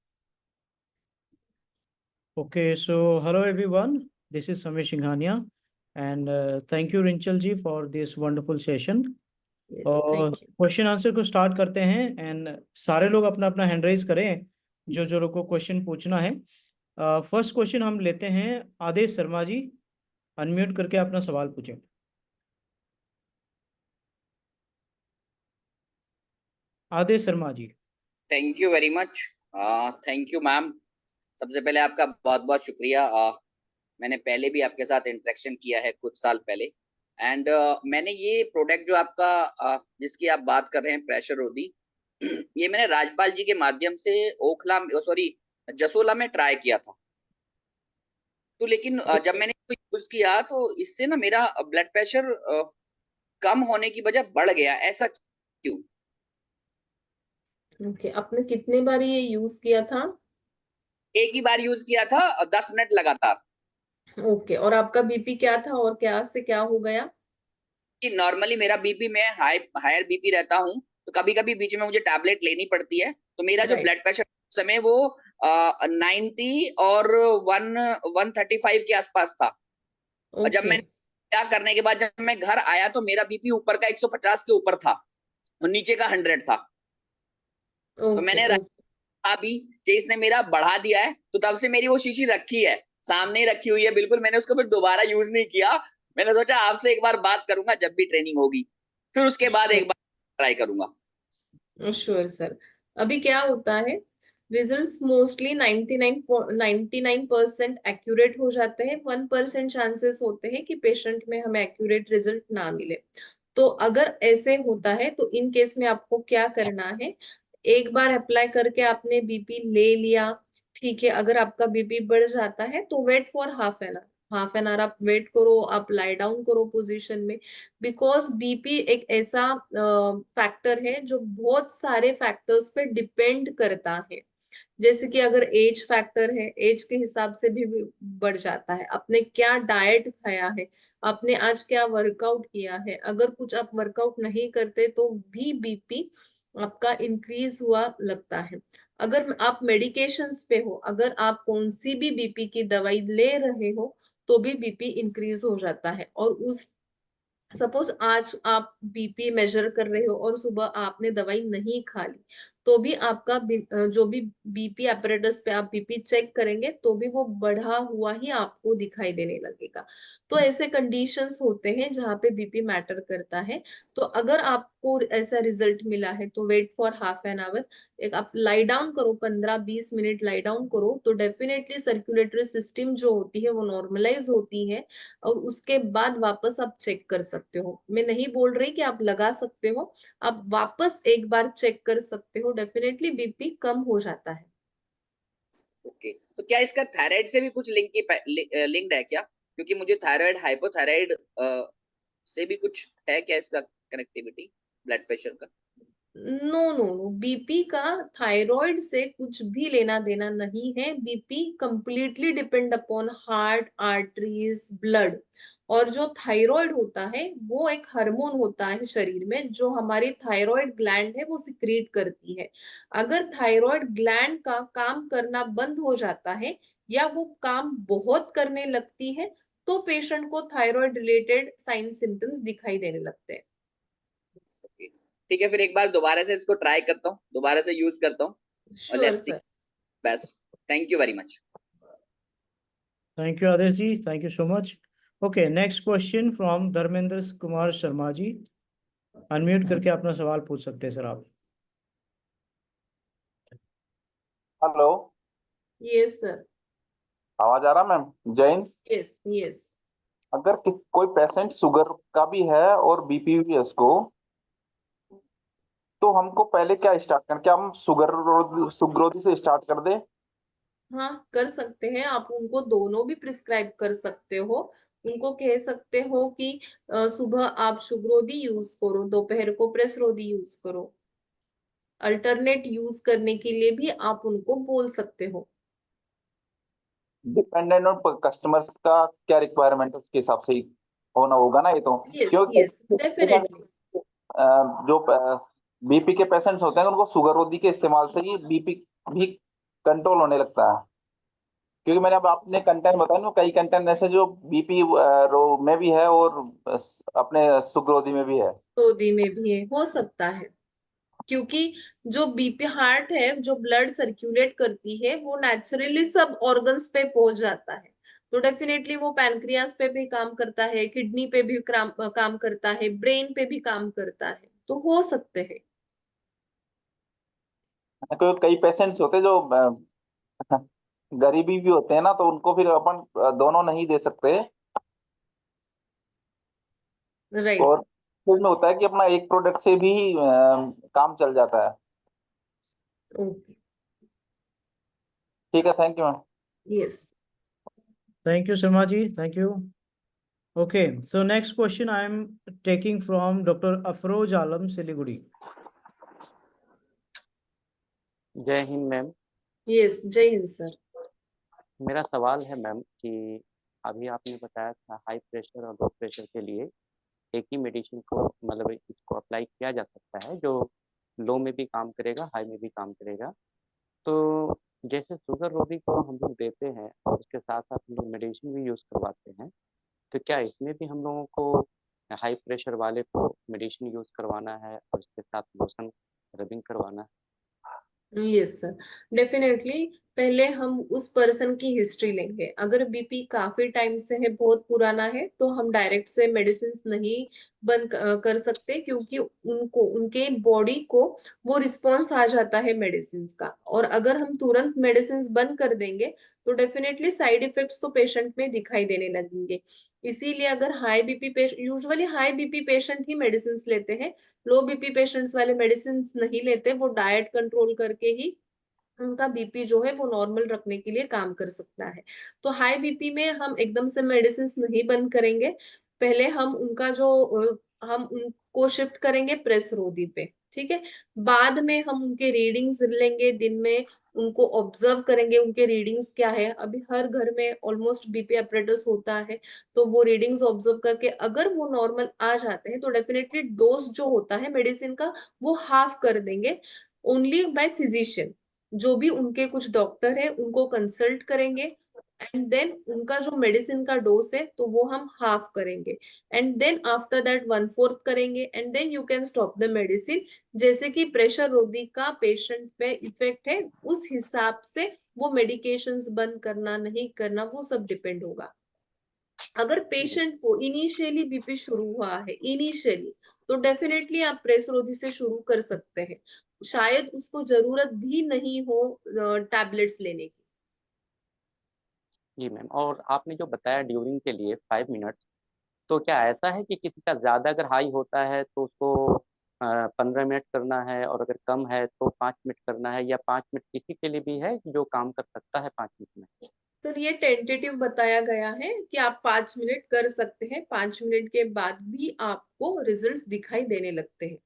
Okay, so hello everyone. This is Samir Singhania, and thank you Rinchal ji for this wonderful session. Yes, और थैंक यू। क्वेश्चन आंसर को स्टार्ट करते हैं, एंड सारे लोग अपना अपना हैंड रेज करें जो जो लोग को क्वेश्चन पूछना है। फर्स्ट क्वेश्चन हम लेते हैं, आदेश शर्मा जी, अनम्यूट करके अपना सवाल पूछें। Aadesh Sharma ji. Thank you very much. Thank you ma'am. सबसे पहले आपका बहुत बहुत शुक्रिया। मैंने पहले भी आपके साथ इंटरेक्शन किया है कुछ साल पहले, एंड मैंने ये प्रोडक्ट जो आपका जिसकी आप बात कर रहे हैं, प्रेशर रोधी, ये मैंने राजपाल जी के माध्यम से ओखला, सॉरी, जसोला में ट्राई किया था। तो लेकिन जब मैंने इसको यूज किया तो इससे ना मेरा ब्लड प्रेशर कम होने की बजाय बढ़ गया। ऐसा क्यों? ओके, आपने कितने बार ये यूज किया था? एक ही बार यूज किया था, 10 मिनट लगातार। ओके, और आपका बीपी क्या था और क्या से क्या हो गया? कि नॉर्मली मेरा बीपी, मैं हायर बीपी रहता हूँ, तो कभी कभी बीच में मुझे टैबलेट लेनी पड़ती है। तो मेरा जो राइट। ब्लड प्रेशर समय वो 90 और 135 के आसपास था। और जब ओके। मैंने क्या करने के बाद जब मैं घर आया तो मेरा बीपी ऊपर का 150 के ऊपर था और नीचे का 100 था। तो ओके। मैंने अभी कि इसने मेरा बढ़ा दिया है, तो तब से मेरी वो शीशी रखी है, सामने ही रखी हुई है बिल्कुल। मैंने उसको फिर दोबारा यूज नहीं किया। मैंने सोचा आपसे एक बार बात करूंगा जब भी ट्रेनिंग होगी, फिर उसके बाद एक बार ट्राई करूंगा। Sure sir. अभी क्या होता है, रिजल्ट्स मोस्टली 99% एक्यूरेट हो जाते हैं। 1% चांसेस होते हैं कि पेशेंट में हमें एक्यूरेट रिजल्ट ना मिले। तो अगर ऐसे होता है तो इन केस में आपको क्या करना है, एक बार अप्लाई करके आपने बीपी ले लिया, ठीक है। अगर आपका बीपी बढ़ जाता है तो wait for half an hour आप वेट करो, आप लाई डाउन करो पोजीशन में। बिकॉज बीपी एक ऐसा फैक्टर है जो बहुत सारे फैक्टर्स पे डिपेंड करता है। जैसे कि अगर एज फैक्टर है, एज के हिसाब से भी बढ़ जाता है। आपने क्या डाइट खाया है, आपने आज क्या वर्कआउट किया है, अगर कुछ आप वर्कआउट नहीं करते तो भी बीपी आपका इंक्रीज हुआ लगता है। अगर आप मेडिकेशंस पे हो, अगर आप कौन सी भी बीपी की दवाई ले रहे हो, तो भी बीपी इंक्रीज हो जाता है। और उस सपोज आज आप बीपी मेजर कर रहे हो और सुबह आपने दवाई नहीं खा ली, तो भी आपका जो भी बीपी apparatus पे आप बीपी चेक करेंगे तो भी वो बढ़ा हुआ ही आपको दिखाई देने लगेगा। तो ऐसे कंडीशंस होते हैं जहाँ पे बीपी मैटर करता है। तो अगर आपको ऐसा रिजल्ट मिला है तो wait for half an hour, एक आप लाई डाउन करो, 15-20 मिनट लाई डाउन करो, तो डेफिनेटली सर्कुलेटरी सिस्टम जो होती है वो नॉर्मलाइज होती है, और उसके बाद वापस आप चेक कर सकते हो। मैं नहीं बोल रही कि आप लगा सकते हो, आप वापस एक बार चेक कर सकते हो, डेफिनेटली बीपी कम हो जाता है। ओके, तो क्या इसका थायराइड से भी कुछ लिंक्ड है क्या? क्योंकि मुझे थायराइड, हाइपोथायराइड से भी कुछ है क्या इसका कनेक्टिविटी ब्लड प्रेशर का? नो नो नो, बीपी का थायराइड से कुछ भी लेना देना नहीं है। BP completely depend upon heart, arteries, blood. और जो थायराइड होता है वो एक हार्मोन होता है शरीर में, जो हमारी थायराइड ग्लैंड है वो सिक्रीट करती है। अगर थायराइड ग्लैंड का काम करना बंद हो जाता है या वो काम बहुत करने लगती है, तो पेशेंट को थायराइड रिलेटेड साइन सिम्टम्स दिखाई देने लगते हैं। ओके, ठीक है, फिर एक बार दोबारा से इसको ट्राई करता हूँ, दोबारा से यूज करता हूँ, और sure let's see. Sir. Best, thank you very much. Thank you Adesh ji, thank you so much. Okay, next question from Dharmendra Kumar Sharma ji. Unmute करके अपना सवाल पूछ सकते हैं सर आप। Hello, yes sir. आवाज आ रहा मैम? Jain, yes yes. अगर कोई पेशेंट शुगर का भी है और बीपी भी है उसको, तो हमको पहले क्या स्टार्ट करना? क्या हम सुगरोधी से स्टार्ट कर दें? हाँ कर सकते हैं, आप उनको दोनों भी प्रिस्क्राइब कर सकते हो। उनको कह सकते हो कि सुबह आप सुगरोधी यूज करो, दोपहर को प्रेसरोधी यूज करो। अल्टरनेट यूज करने के लिए भी आप उनको बोल सकते हो। डिपेंडेंट ऑन कस्टमर्स का क्या रिक्वायरमेंट है, उसके हिसाब से ही होना होगा ना ये तो। यस क्योंकि यस डेफिनेटली। जो बीपी के पेशेंट्स होते हैं उनको शुगरोधी के इस्तेमाल से ही बीपी भी कंट्रोल होने लगता है। क्योंकि मैंने अब आपने कंटेंट बताया ना, कई कंटेंट ऐसे जो बीपी रो में भी है और अपने सुगरोधी में भी है। रोधी में भी है, हो सकता है। क्योंकि जो बीपी हार्ट है, जो ब्लड सर्कुलेट करती है, वो नेचुरली सब ऑर्गन्स पे पहुंच जाता है। तो डेफिनेटली वो पैनक्रियास पे भी काम करता है, किडनी पे भी काम करता है, ब्रेन पे भी काम करता है, तो हो सकते हैं। क्योंकि कई पेशेंट्स होते हैं जो गरीबी भी होते हैं ना, तो उनको फिर अपन दोनों नहीं दे सकते। राइट। और इसमें होता है कि अपना एक प्रोडक्ट से भी काम चल जाता है। ओके। ठीक है, thank you ma'am. Yes. Thank you Sharma ji, thank you. Okay, so next question I am taking from doctor Afroz Alam Siliguri. जय हिंद मैम। यस जय हिंद सर। मेरा सवाल है मैम कि अभी आपने बताया था हाई प्रेशर और लो प्रेशर के लिए एक ही मेडिसिन को मतलब इसको अप्लाई किया जा सकता है जो लो में भी काम करेगा, हाई में भी काम करेगा। तो जैसे शुगर रोगी को हम लोग देते हैं और उसके साथ साथ हम लोग मेडिसिन भी यूज़ करवाते हैं, तो क्या इसमें भी हम लोगों को हाई प्रेशर वाले को मेडिसिन यूज़ करवाना है और उसके साथ लोशन रबिंग करवाना है? Yes sir definitely. पहले हम उस पर्सन की हिस्ट्री लेंगे। अगर बीपी काफी टाइम से है, बहुत पुराना है, तो हम डायरेक्ट से मेडिसिन नहीं बंद कर सकते, क्योंकि उनको उनके बॉडी को वो रिस्पॉन्स आ जाता है मेडिसिन का। और अगर हम तुरंत मेडिसिन बंद कर देंगे तो डेफिनेटली साइड इफेक्ट्स तो पेशेंट में दिखाई देने लगेंगे। इसीलिए अगर high BP patient, usually high BP patient ही मेडिसिन लेते हैं, लो बीपी पेशेंट्स वाले मेडिसिन नहीं लेते। वो डाइट कंट्रोल करके ही उनका बीपी जो है वो नॉर्मल रखने के लिए काम कर सकता है। तो हाई बीपी में हम एकदम से मेडिसिन नहीं बंद करेंगे। पहले हम उनका जो हम उनको शिफ्ट करेंगे प्रेस रोधी पे, ठीक है। बाद में हम उनके रीडिंग्स लेंगे दिन में, उनको ऑब्जर्व करेंगे उनके रीडिंग्स क्या है। अभी हर घर में ऑलमोस्ट बीपी अपरेटस होता है, तो वो रीडिंग्स ऑब्जर्व करके अगर वो नॉर्मल आ जाते हैं तो डेफिनेटली डोज जो होता है मेडिसिन का वो हाफ कर देंगे। ओनली बाय फिजिशियन, जो भी उनके कुछ डॉक्टर है उनको कंसल्ट करेंगे। एंड देन उनका जो मेडिसिन का डोज है तो वो हम हाफ करेंगे, एंड देन आफ्टर दैट 1/4 करेंगे, and then you can stop the medicine. जैसे कि प्रेशर रोधी का पेशेंट पे इफेक्ट है उस हिसाब से वो मेडिकेशंस बंद करना नहीं करना वो सब डिपेंड होगा। अगर पेशेंट को इनिशियली बीपी शुरू हुआ है इनिशियली, तो डेफिनेटली आप प्रेस रोधी से शुरू कर सकते हैं, शायद उसको जरूरत भी नहीं हो टैबलेट्स लेने की। जी मैम, और आपने जो बताया ड्यूरिंग के लिए 5 मिनट, तो क्या ऐसा है कि किसी का ज़्यादा अगर हाई होता है तो उसको 15 मिनट करना है, और अगर कम है तो 5 मिनट करना है, या 5 मिनट किसी के लिए भी है जो काम कर सकता है 5 मिनट में? सर ये टेंटेटिव बताया गया है कि आप 5 मिनट कर सकते हैं, 5 मिनट के बाद भी आपको रिजल्ट्स दिखाई देने लगते हैं।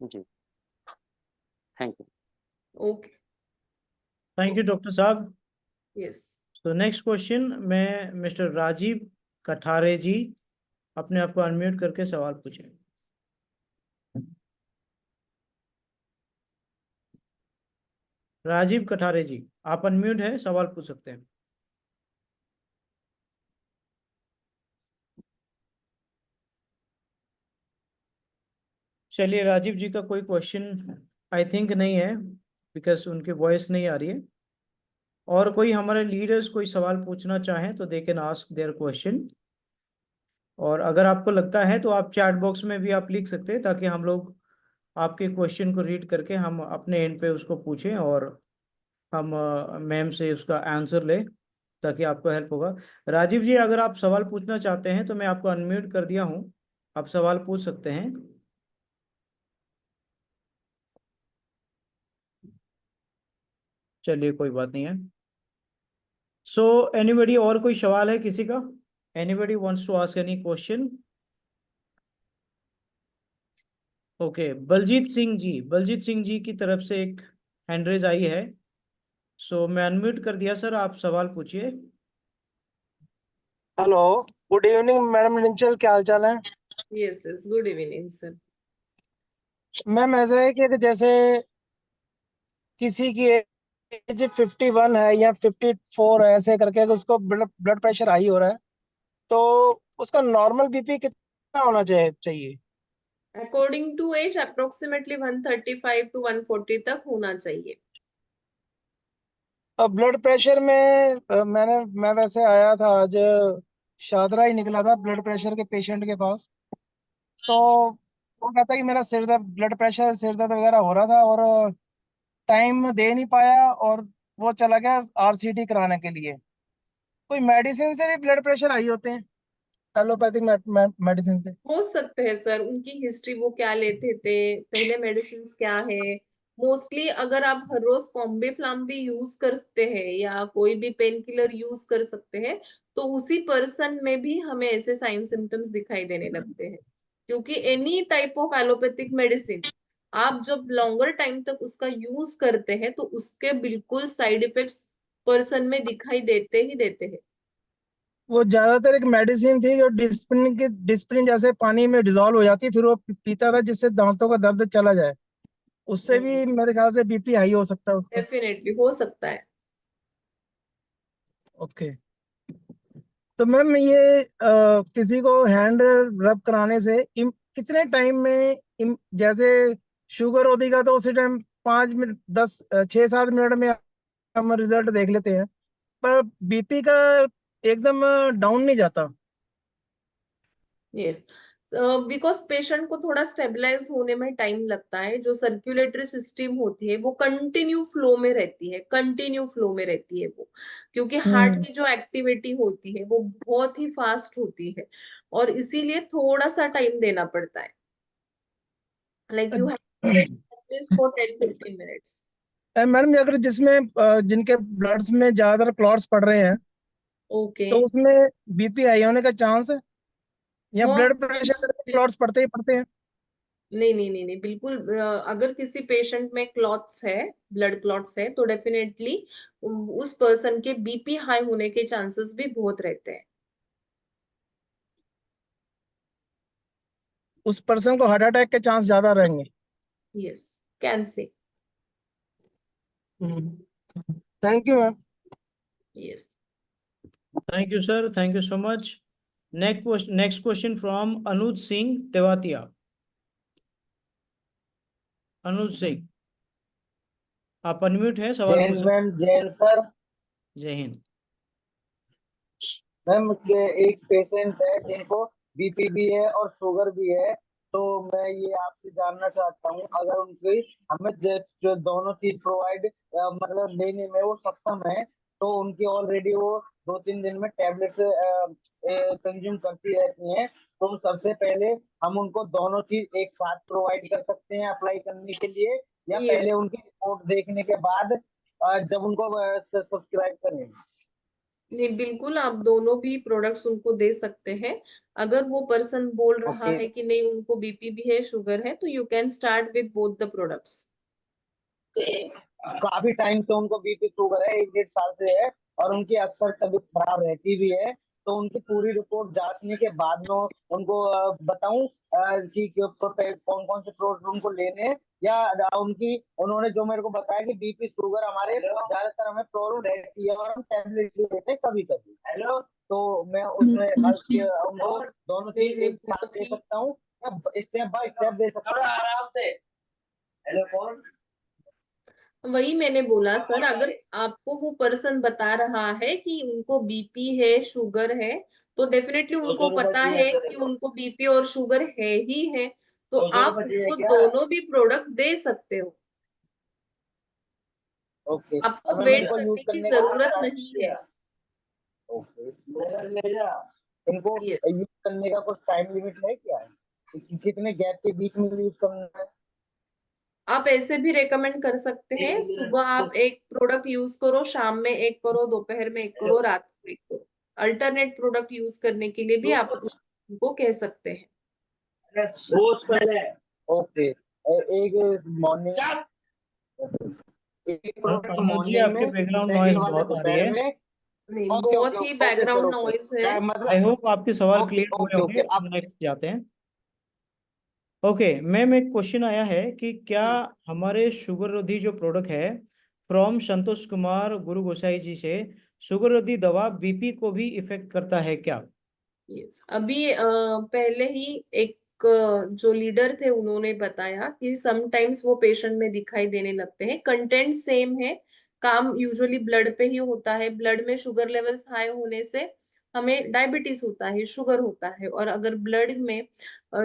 जी, thank you. Okay, thank you doctor साहब। यस। तो नेक्स्ट क्वेश्चन मैं मिस्टर राजीव कठारे जी, अपने आप को अनम्यूट करके सवाल पूछें। राजीव कठारे जी, आप अनम्यूट है, सवाल पूछ सकते हैं। चलिए, राजीव जी का कोई क्वेश्चन आई थिंक नहीं है, बिकॉज उनकी वॉइस नहीं आ रही है। और कोई हमारे लीडर्स कोई सवाल पूछना चाहें तो they can ask their question, और अगर आपको लगता है तो आप चैट बॉक्स में भी आप लिख सकते हैं, ताकि हम लोग आपके क्वेश्चन को रीड करके हम अपने एंड पे उसको पूछें और हम मैम से उसका आंसर लें, ताकि आपको हेल्प होगा। राजीव जी, अगर आप सवाल पूछना चाहते हैं तो मैं आपको अनम्यूट कर दिया हूँ, आप सवाल पूछ सकते हैं। चलिए, कोई बात नहीं है। सो एनीबडी, और कोई सवाल है किसी का? Anybody wants to ask any question? Okay, Baljeet Singh ji की तरफ से एक हैंड रेज आई है, सो मैं अनम्यूट कर दिया सर, आप सवाल पूछिए। हेलो, गुड इवनिंग मैडम निंचल, क्या हाल चाल है? Yes yes, good evening sir. Ma'am ऐसा है कि जैसे किसी की एज 51 है या 54 है, ऐसे करके अगर उसको ब्लड प्रेशर हाई हो रहा है, तो उसका नॉर्मल बीपी कितना होना चाहिए? According to age approximately 135 to 140 तक होना चाहिए। अब ब्लड प्रेशर में मैं वैसे आया था आज, शादरा ही निकला था ब्लड प्रेशर के पेशेंट के पास। तो वो कहता कि मेरा ब्लड प्रेशर सिर दर्द वगैरह हो रहा था, और टाइम दे नहीं पाया, और वो चला गया आरसीटी कराने के लिए। कोई मेडिसिन से भी ब्लड प्रेशर हाई होते हैं, एलोपैथिक मेडिसिन से? हो सकते हैं सर, उनकी हिस्ट्री वो क्या लेते थे, पहले मेडिसिन क्या है। मोस्टली अगर आप हर रोज कॉम्बीफ्लाम भी यूज करते हैं या कोई भी पेन किलर यूज कर सकते हैं, तो उसी पर्सन में भी हमें ऐसे साइन सिम्टम्स दिखाई देने लगते हैं। क्योंकि any type of allopathic medicine आप जब लॉन्गर टाइम तक उसका यूज करते हैं तो उसके बिल्कुल साइड इफेक्ट्स पर्सन में दिखाई देते ही देते हैं। वो ज्यादातर एक मेडिसिन थी जो डिस्प्रिन जैसे पानी में डिजोल्व हो जाती है, फिर वो पीता था जिससे दांतों का दर्द चला जाए। उससे भी मेरे ख्याल से बीपी हाई हो सकता है उसका। डेफिनेटली हो सकता है। ओके, तो मैम ये किसी को हैंड रब कराने से कितने टाइम में जैसे शुगर होती का तो उसी टाइम 5 मिनट 6-7 मिनट में हम रिजल्ट देख लेते हैं, पर बीपी का एकदम डाउन नहीं जाता? यस, बिकॉज पेशेंट को थोड़ा स्टेबलाइज होने में टाइम लगता है। जो सर्कुलेटरी सिस्टम होती है वो कंटिन्यू फ्लो में रहती है, कंटिन्यू फ्लो में रहती है वो, क्योंकि हार्ट की जो एक्टिविटी होती है वो बहुत ही फास्ट होती है, और इसीलिए थोड़ा सा टाइम देना पड़ता है। Like you have to wait at least for 10-15 minutes. Madam अगर जिसमें जिनके ब्लड्स में ज्यादातर क्लॉट्स पड़ रहे हैं, ओके। तो उसमें बीपी हाई होने का चांस है, या ब्लड प्रेशर बहुत क्लॉट्स पड़ते ही पड़ते हैं? नहीं नहीं नहीं नहीं, बिल्कुल अगर किसी पेशेंट में क्लॉट्स है, ब्लड क्लॉट्स है, तो डेफिनेटली उस पर्सन के बीपी हाई होने के चांसेस भी बहुत रहते हैं। उस पर्सन को हार्ट अटैक के चांस ज्यादा रहेंगे? Yes, can say. Thank you ma'am. Yes. Thank you, sir. Thank you so much. Next question from Anuj Singh Tewatia. Anuj Singh, आप अनम्यूट हैं, सवाल जैन पूछ सकते मैम, जैन सर। हैं। जय हिंद। मैम एक पेशेंट है जिनको बीपी भी है और शुगर भी है, तो मैं ये आपसे जानना चाहता हूँ, अगर उनकी हमें जो दोनों चीज प्रोवाइड मतलब लेने में वो सक्षम है, तो उनकी ऑलरेडी वो 2-3 दिन में टैबलेट कंज्यूम करती रहती हैं, तो सबसे पहले हम उनको दोनों चीज एक साथ प्रोवाइड कर सकते हैं अप्लाई करने के लिए, या Yes. पहले उनकी रिपोर्ट देखने के बाद जब उनको सब्सक्राइब करें? नहीं, बिल्कुल आप दोनों भी प्रोडक्ट्स उनको दे सकते हैं। अगर वो पर्सन बोल रहा ओके। है कि नहीं उनको बीपी भी है, शुगर है, तो you can start with both the products. काफी टाइम से उनको बीपी शुगर है, 1-1.5 साल से है, और उनकी अक्सर तबीयत खराब रहती भी है, तो उनकी पूरी रिपोर्ट जांचने के बाद में उनको बताऊं कि कौन कौन से प्रोडक्ट उनको लेने हैं, या उनकी उन्होंने जो मेरे को बताया कि बीपी शुगर हमारे ज्यादातर हमें प्रॉब्लम रहती है और हम टैबलेट भी लेते हैं कभी कभी। हेलो, तो मैं उसमें उनको दोनों चीज एक साथ दे सकता हूँ, स्टेप बाय स्टेप दे सकता हूँ आराम से? हेलो, कौन? वही मैंने बोला सर, अगर आपको वो पर्सन बता रहा है कि उनको बीपी है, शुगर है, तो डेफिनेटली उनको पता है कि उनको बीपी और शुगर है ही है, तो आप उनको दोनों भी प्रोडक्ट दे सकते हो। ओके। आपको अगर वेट इनको यूज करने की करने का जरूरत नहीं है। ओके, इनको Yes. यूज करने का कुछ टाइम लिमिट है क्या? कितने गैप के बीच में यूज करना है? आप ऐसे भी रेकमेंड कर सकते हैं, सुबह आप एक प्रोडक्ट यूज करो, शाम में एक करो, दोपहर में एक करो, रात को एक करो। अल्टरनेट प्रोडक्ट यूज करने के लिए भी आप उनको कह सकते हैं। ओके, एक मॉर्निंग, एक प्रोडक्ट अनुज जी, मॉर्निंग आपके में, बैकग्राउंड सेकंड नॉइज वाला बहुत आ रही दोपहर है। में। नहीं, ओके बहुत ओके ही ओके बैकग्राउंड सर, नॉइज है। आई मतलब होप आपके सवाल ओके क्लियर हुए ओके होंगे। ओके आप नेक्स्ट जाते हैं। ओके मैम, एक क्वेश्चन आया है कि क्या हमारे शुगर रोधी जो प्रोडक्ट है फ्रॉम संतोष कुमार गुरु गोसाई जी से, शुगर रोधी दवा बीपी को भी इफेक्ट करता है क्या? Yes. अभी पहले ही एक जो लीडर थे उन्होंने बताया कि समटाइम्स वो पेशेंट में दिखाई देने लगते हैं, कंटेंट सेम है, काम यूजुअली ब्लड पे ही होता है। ब्लड में शुगर लेवल्स हाई होने से हमें डायबिटीज होता है, शुगर होता है, और अगर ब्लड में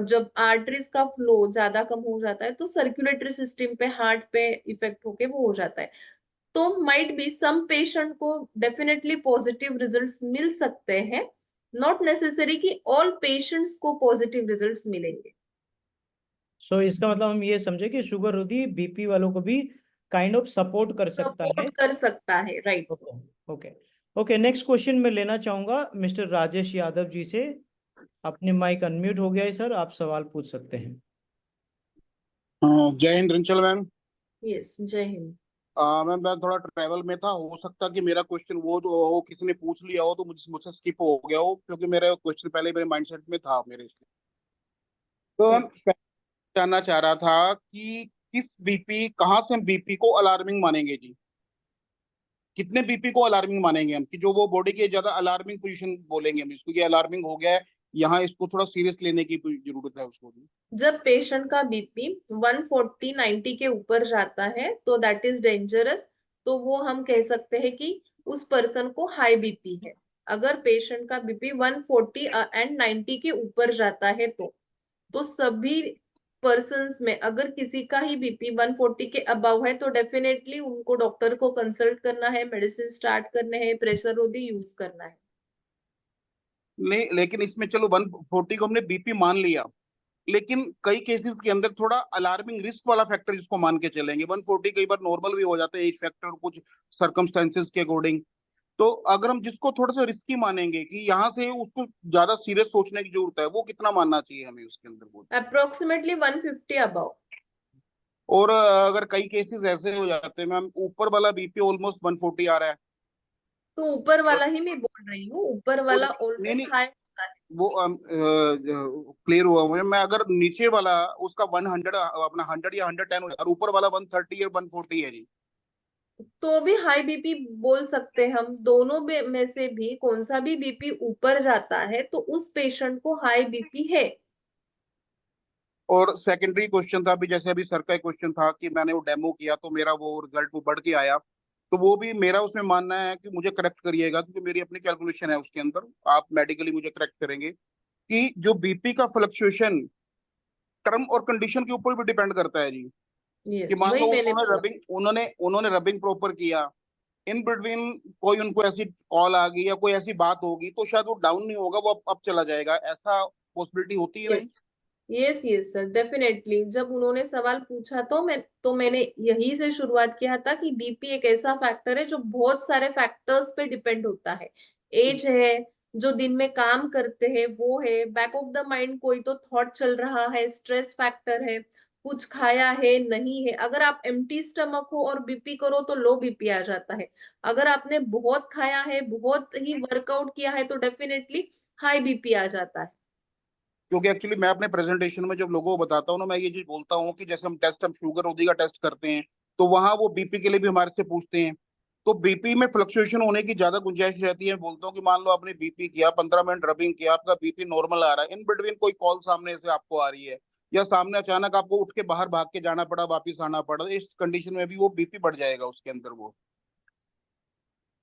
जब आर्टरीज का फ्लो ज्यादा कम हो जाता है तो सर्कुलेटरी सिस्टम पे, हार्ट पे इफेक्ट होके वो हो जाता है। तो माइट बी सम पेशेंट को डेफिनेटली पॉजिटिव रिजल्ट्स मिल सकते हैं, नॉट नेसेसरी कि ऑल पेशेंट्स को पॉजिटिव रिजल्ट्स मिलेंगे। सो इसका मतलब हम ये समझे कि शुगर रोधी बीपी वालों को भी काइंड ऑफ सपोर्ट कर सकता है। सपोर्ट कर सकता है, right. Okay okay okay. Next question मैं लेना चाहूंगा मिस्टर राजेश यादव जी से। अपने माइक अनम्यूट हो गया है सर, आप सवाल पूछ सकते हैं। जय हिंद रिंचल मैम। यस, जय हिंद। मैम मैं थोड़ा ट्रैवल में था, हो सकता कि मेरा क्वेश्चन वो किसी ने पूछ लिया हो तो मुझसे स्किप हो गया हो, क्योंकि मेरा क्वेश्चन पहले मेरे माइंडसेट में था मेरे। तो हम जानना चाह रहा था कि कहाँ से हम बीपी को अलार्मिंग मानेंगे जी? कितने बीपी को अलार्मिंग मानेंगे हम, कि जो वो बॉडी के ज्यादा अलार्मिंग पोजीशन बोलेंगे हम इसको, ये अलार्मिंग हो गया है, यहाँ इसको थोड़ा सीरियस लेने की जरूरत है उसको भी? जब पेशेंट का बीपी 140/90 के ऊपर जाता है तो दैट इज डेंजरस, तो वो हम कह सकते हैं कि उस पर्सन को हाई बीपी है। अगर पेशेंट का बीपी 140/90 के ऊपर जाता है तो सभी पर्सन्स में अगर किसी का ही बीपी 140 के अबव है तो डेफिनेटली उनको डॉक्टर को कंसल्ट करना है, मेडिसिन स्टार्ट करने हैं, प्रेशर रोधी यूज करना है। नहीं, लेकिन इसमें चलो 140 को हमने बीपी मान लिया, लेकिन कई केसेस के अंदर थोड़ा अलार्मिंग रिस्क वाला फैक्टर जिसको मान के चलेंगे, 140 कई बार नॉर्मल भी हो जाता है एज फैक्टर कुछ सर्कमस्टेंसेस के अकॉर्डिंग। तो अगर हम जिसको थोड़ा सा रिस्की मानेंगे कि यहाँ से उसको ज्यादा सीरियस सोचने की जरूरत है, वो कितना मानना चाहिए हमें उसके अंदर वो? Approximately 150 above. और अगर कई केसेस ऐसे हो जाते हैं मैम, ऊपर वाला बीपी ऑलमोस्ट 140 आ रहा है, तो ऊपर वाला ही मैं बोल रही हूँ, ऊपर वाला नहीं ऑलवेज नहीं हाई होता है। वो क्लियर हुआ मुझे। मैं अगर नीचे वाला उसका 100 अपना 100 या 110 और ऊपर वाला 130 या 140 है जी, तो भी हाई बीपी बोल सकते हैं हम। दोनों में से भी कौन सा भी बीपी ऊपर जाता है तो उस पेशेंट को हाई बीपी है। और सेकेंडरी क्वेश्चन था अभी, जैसे अभी सर का क्वेश्चन था कि मैंने वो डेमो किया तो मेरा वो रिजल्ट वो बढ़ के आया, तो वो भी मेरा उसमें मानना है कि मुझे करेक्ट करिएगा, क्योंकि मेरी अपनी कैलकुलेशन है उसके अंदर, आप मेडिकली मुझे करेक्ट करेंगे कि जो बीपी का फ्लक्चुएशन टर्म और कंडीशन के ऊपर भी डिपेंड करता है जी। कि यस, मान लो वही मैंने उन्होंने बोला। रबिंग उन्होंने रबिंग प्रॉपर किया, इन बिटवीन कोई उनको ऐसी कॉल आ गई या कोई ऐसी बात होगी तो शायद वो डाउन नहीं होगा, वो अब चला जाएगा, ऐसा पॉसिबिलिटी होती है नहीं? Yes, yes, yes sir, definitely. जब उन्होंने सवाल पूछा तो मैंने यही से शुरुआत किया था कि बीपी एक ऐसा फैक्टर है जो बहुत सारे फैक्टर्स पे डिपेंड होता है। एज है, जो दिन में काम करते हैं वो है, बैक ऑफ द माइंड कोई तो थॉट चल रहा है, स्ट्रेस फैक्टर है, कुछ खाया है नहीं है। अगर आप एम्प्टी स्टमक हो और बीपी करो तो लो बीपी आ जाता है। अगर आपने बहुत खाया है, बहुत ही वर्कआउट किया है तो डेफिनेटली हाई बीपी आ जाता है। क्योंकि एक्चुअली मैं अपने प्रेजेंटेशन में जब लोगों को बताता हूँ ना, मैं ये चीज बोलता हूँ कि जैसे हम शुगर रोधी का टेस्ट करते हैं, तो वहां वो बीपी के लिए भी हमारे से पूछते हैं, तो बीपी में फ्लक्चुएशन होने की ज्यादा गुंजाइश रहती है। बोलता हूँ कि मान लो आपने बीपी किया, 15 मिनट रबिंग किया, आपका बीपी नॉर्मल आ रहा है, इन बिटवीन कोई कॉल सामने से आपको आ रही है, या सामने अचानक आपको उठ के बाहर भाग के जाना पड़ा, वापिस आना पड़ा, इस कंडीशन में भी वो बीपी बढ़ जाएगा उसके अंदर वो।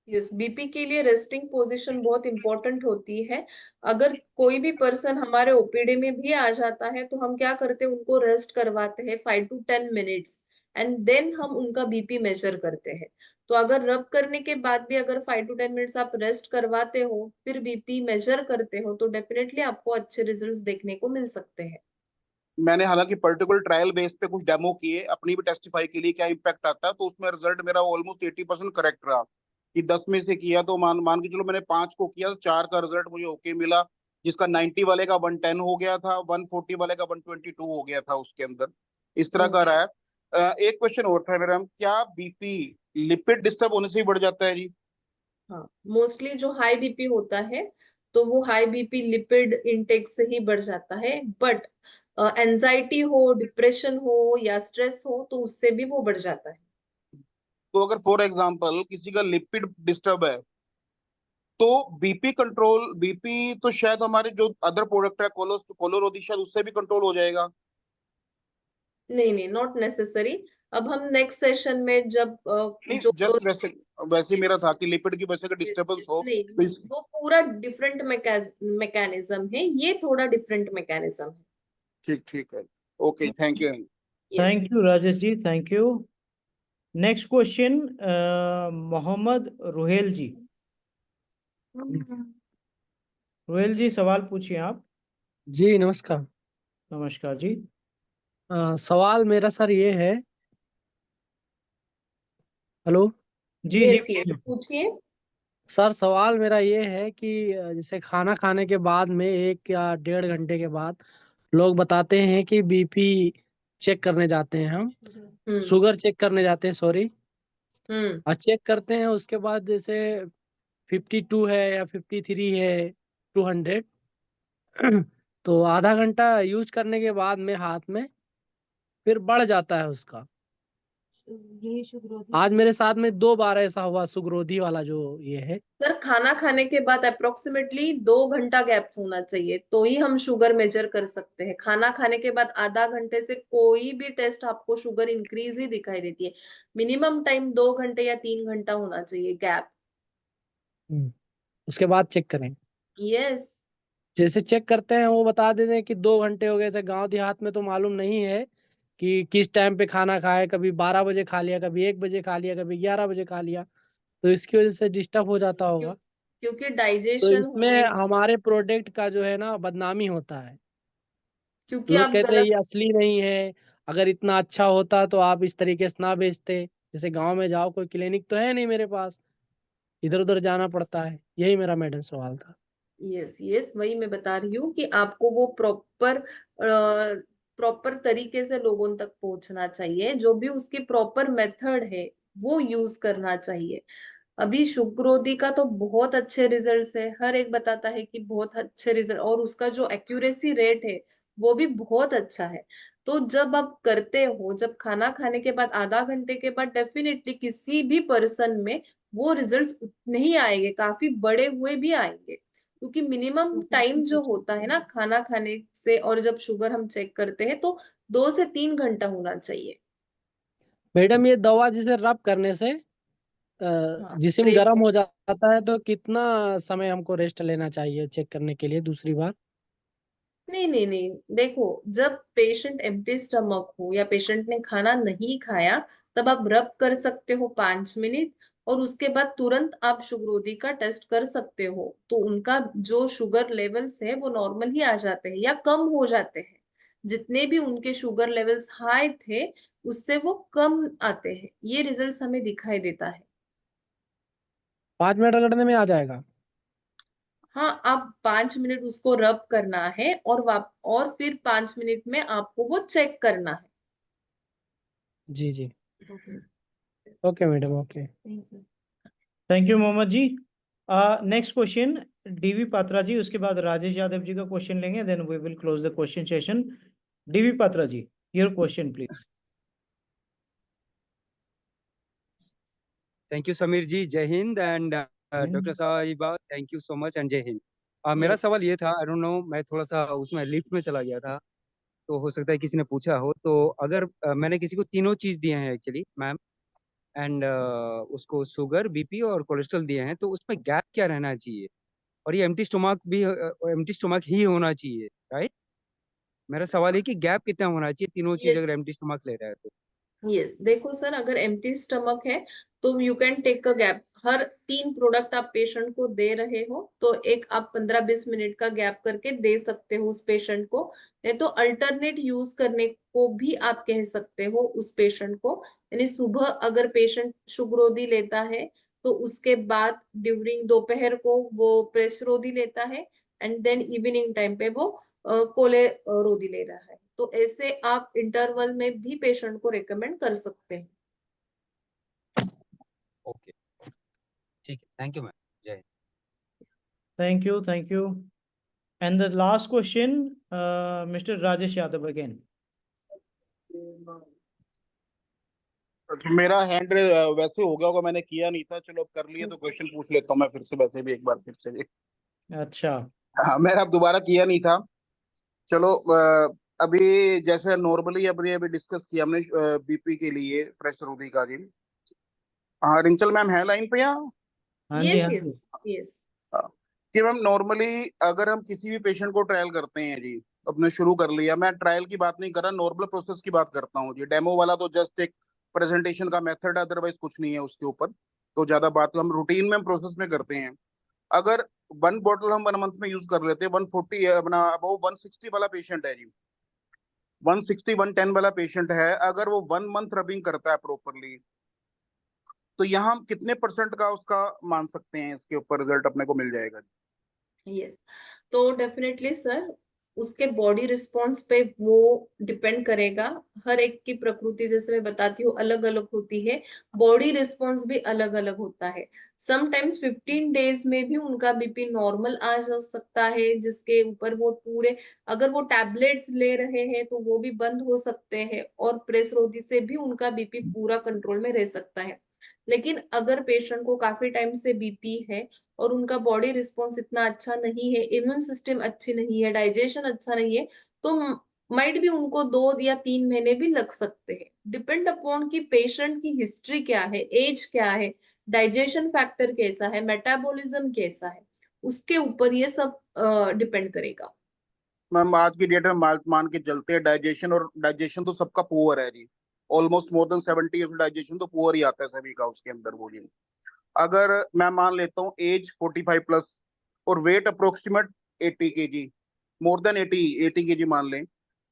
यस, बीपी के लिए रेस्टिंग पोजीशन बहुत इंपॉर्टेंट होती है। अगर कोई भी पर्सन हमारे ओपीडी में भी आ जाता है तो हम क्या करते हैं, उनको रेस्ट करवाते हैं 5 to 10 मिनट्स, एंड देन हम उनका बीपी मेजर करते हैं। तो अगर रब करने के बाद भी अगर 5 to 10 मिनट्स आप रेस्ट करवाते हो फिर बीपी मेजर करते हो तो डेफिनेटली आपको अच्छे रिजल्ट्स देखने को मिल सकते हैं। मैंने हालांकि पर्टिकुलर ट्रायल बेस पे कुछ डेमो किए अपनी भी टेस्टिफाई के लिए क्या इम्पैक्ट आता है, तो उसमें रिजल्ट मेरा ऑलमोस्ट 80% करेक्ट रहा। कि 10 में से किया तो मान मान के चलो मैंने 5 को किया तो 4 का रिजल्ट मुझे ओके मिला, जिसका 90 वाले का 110 हो गया था, 140 वाले का 122 हो गया था उसके अंदर, इस तरह का ओके। रहा है। एक क्वेश्चन और था मेरा, क्या बीपी लिपिड डिस्टर्ब होने से ही बढ़ जाता है जी? हाँ, मोस्टली जो हाई बीपी होता है तो वो हाई बीपी लिपिड इंटेक से ही बढ़ जाता है, बट एंजाइटी हो, डिप्रेशन हो या स्ट्रेस हो तो उससे भी वो बढ़ जाता है। तो अगर फॉर एग्जांपल किसी का लिपिड डिस्टर्ब है, तो बीपी कंट्रोल, बीपी तो शायद हमारे जो अदर प्रोडक्ट है कोलोरोदी, शायद उससे भी कंट्रोल हो जाएगा। नहीं नहीं, नॉट नेसेसरी। अब हम नेक्स्ट सेशन में जब नहीं, जो जस्ट वैसे वैसे ही मेरा था कि लिपिड की वजह से डिस्टर्बेंस हो नहीं, तो इस। वो पूरा डिफरेंट मैकेनिज्म है, ये थोड़ा डिफरेंट मैकेनिज्म है। ठीक ठीक है, okay, thank you. Yes. Thank you Rajesh ji, thank you. Next question Mohammad Ruhel ji. Ruhel ji सवाल पूछिए आप। जी नमस्कार। नमस्कार जी। सवाल मेरा सर ये है। हेलो। जी जी यस, यस, पूछिए। पूछिए। सर सवाल मेरा ये है कि जैसे खाना खाने के बाद में 1 या 1.5 घंटे के बाद लोग बताते हैं कि बीपी चेक करने जाते हैं, हम हम्म। शुगर चेक करने जाते हैं, सॉरी। हम्म। और चेक करते हैं उसके बाद जैसे 52 है या 53 है, 200, तो आधा घंटा यूज करने के बाद में हाथ में फिर बढ़ जाता है उसका। आज मेरे साथ में 2 बार ऐसा हुआ, सुगरोधी वाला जो ये है। सर, खाना खाने के बाद अप्रोक्सीमेटली 2 घंटा गैप होना चाहिए तो ही हम शुगर मेजर कर सकते हैं। खाना खाने के बाद आधा घंटे से कोई भी टेस्ट आपको शुगर इंक्रीज ही दिखाई देती है। मिनिमम टाइम 2 घंटे या 3 घंटा होना चाहिए गैप। उसके बाद चेक करें। यस। जैसे चेक करते हैं वो बता देते हैं कि 2 घंटे हो गए थे। गांव देहात में तो मालूम नहीं है कि किस टाइम पे खाना खाए, कभी 12 बजे खा लिया, कभी 1 बजे खा लिया, कभी 11 बजे खा लिया, तो इसकी वजह से डिस्टर्ब हो जाता होगा। क्योंकि तो डाइजेशन इसमें होने, हमारे प्रोडक्ट का जो है ना बदनामी होता है। क्योंकि लोग आप कहते हैं गलत। ये असली नहीं है, अगर इतना अच्छा होता तो आप इस तरीके से ना बेचते। जैसे गांव में जाओ, कोई क्लिनिक तो है नहीं मेरे पास, इधर उधर जाना पड़ता है। यही मेरा मैडम सवाल था। यस, यस, वही मैं बता रही हूँ कि आपको वो प्रॉपर तरीके से लोगों तक पहुंचना चाहिए। जो भी उसकी प्रॉपर मेथड है वो यूज करना चाहिए। अभी शुक्रोदी का तो बहुत अच्छे रिजल्ट्स है, हर एक बताता है कि बहुत अच्छे रिजल्ट, और उसका जो एक्यूरेसी रेट है वो भी बहुत अच्छा है। तो जब आप करते हो, जब खाना खाने के बाद आधा घंटे के बाद, डेफिनेटली किसी भी पर्सन में वो रिजल्ट्स उतने ही आएंगे, काफी बड़े हुए भी आएंगे, क्योंकि मिनिमम टाइम जो होता है ना खाना खाने से और जब शुगर हम चेक करते हैं तो 2 से 3 घंटा होना चाहिए। मैडम ये दवा जिसे रब करने से हाँ, जिस्म ब्रेक गर्म हो जाता है, तो कितना समय हमको रेस्ट लेना चाहिए चेक करने के लिए दूसरी बार? नहीं नहीं नहीं, देखो, जब पेशेंट एम्प्टी स्टमक हो या पेशेंट ने खाना नहीं खाया, तब आप रब कर सकते हो 5 मिनट, और उसके बाद तुरंत आप शुगरोधी का टेस्ट कर सकते हो, तो उनका जो शुगर लेवल्स है वो नॉर्मल ही आ जाते हैं या कम हो जाते हैं। जितने भी उनके शुगर लेवल्स हाई थे उससे वो कम आते हैं, ये रिजल्ट्स हमें दिखाई देता है। 5 मिनट रगड़ने में आ जाएगा? हाँ, आप 5 मिनट उसको रब करना है और फिर 5 मिनट में आपको वो चेक करना है। जी जी, okay madam, okay. Thank you. Thank you Mohammad ji. Next question DV Patra ji, उसके बाद राजेश यादव जी का क्वेश्चन लेंगे, then we will close the question session. DV Patra ji, your question please. Thank you Sameer ji, जय हिंद। एंड डॉक्टर साहिबा, thank you so much and जय हिंद। मेरा यस। सवाल ये था, आई डोंट नो, मैं थोड़ा सा उसमें लिफ्ट में चला गया था, तो हो सकता है किसी ने पूछा हो। तो अगर मैंने किसी को तीनों चीज दिए हैं एक्चुअली मैम, एंड उसको शुगर, बीपी और कोलेस्ट्रॉल दिए हैं, तो उसमें गैप क्या रहना चाहिए? और ये एम्प्टी स्टोमक भी एम्प्टी स्टोमक ही होना चाहिए, राइट? मेरा सवाल है कि गैप कितना होना चाहिए तीनों चीज यस। अगर एम्प्टी स्टोमक ले रहा है तो? यस, देखो सर, अगर एम्प्टी स्टमक है तो you can take a gap. हर 3 प्रोडक्ट आप पेशेंट को दे रहे हो तो एक आप 15-20 मिनट का गैप करके दे सकते हो उस पेशेंट को। नहीं तो अल्टरनेट यूज करने को भी आप कह सकते हो उस पेशेंट को। यानी सुबह अगर पेशेंट शुगरोधी लेता है तो उसके बाद ड्यूरिंग दोपहर को वो प्रेसरोधी लेता है, एंड देन इवनिंग टाइम पे वो कोले रोधी ले रहा है। तो ऐसे आप इंटरवल में भी पेशेंट को रेकमेंड कर सकते हैं। ओके, ठीक है, थैंक यू मैम, जय Hind. Thank you, thank you. And the last question mister Rajesh Yadav again. मेरा हैंड वैसे हो गया होगा, मैंने किया नहीं था, चलो अब कर लिया तो क्वेश्चन पूछ लेता हूँ मैं फिर से, वैसे भी एक बार फिर से भी। अच्छा। हाँ, मैंने अब दोबारा किया नहीं था। चलो, अभी जैसे नॉर्मली अभी अभी डिस्कस किया हमने बीपी के लिए प्रेशर रोधी का जी। हाँ, रिंचल मैम है लाइन पे यहाँ? हाँ जी, यस हाँ यस जी। यस। हाँ। कि मैम नॉर्मली अगर हम किसी भी पेशेंट को ट्रायल करते हैं जी, अपने शुरू कर लिया, मैं ट्रायल की बात नहीं कर रहा, नॉर्मल प्रोसेस की बात करता हूँ जी। डेमो वाला तो जस्ट एक प्रेजेंटेशन का मेथड, अदरवाइज कुछ नहीं है उसके ऊपर। तो ज्यादा बात तो हम रूटीन में प्रोसेस में करते हैं। अगर 1 बॉटल हम 1 मंथ में यूज कर लेते हैं, 140 अपना वो 160 वाला पेशेंट है जी, 160 110 वाला पेशेंट है, अगर वो 1 मंथ रबिंग करता है प्रॉपरली, तो यहाँ हम कितने % का उसका मान सकते हैं, इसके ऊपर रिजल्ट अपने को मिल जाएगा? यस, तो डेफिनेटली सर, उसके बॉडी रिस्पॉन्स पे वो डिपेंड करेगा। हर एक की प्रकृति, जैसे मैं बताती हूँ, अलग अलग होती है। बॉडी रिस्पॉन्स भी अलग अलग होता है। समटाइम्स 15 डेज में भी उनका बीपी नॉर्मल आ जा सकता है, जिसके ऊपर वो पूरे, अगर वो टैबलेट्स ले रहे हैं तो वो भी बंद हो सकते हैं, और प्रेस रोधी से भी उनका बीपी पूरा कंट्रोल में रह सकता है। लेकिन अगर पेशेंट को काफी टाइम से बीपी है और उनका बॉडी रिस्पॉन्स इतना अच्छा नहीं है, इम्यून सिस्टम अच्छी नहीं है, डाइजेशन अच्छा नहीं है, तो माइट भी उनको 2 या 3 महीने भी लग सकते हैं। डिपेंड अपॉन कि पेशेंट की हिस्ट्री क्या है, एज क्या है, डाइजेशन फैक्टर कैसा है, मेटाबॉलिज्म कैसा है, उसके ऊपर ये सब डिपेंड करेगा। मैम आज की डेट में मान के चलते हैं डाइजेशन, और डाइजेशन तो सबका पुअर है जी। ऑलमोस्ट मोर देन 70 डाइजेशन तो पुअर ही आता है सभी का उसके अंदर वो जी। अगर मैं मान लेता हूँ एज 45+ और weight approximate 80 kg, more than 80 kg मान लें,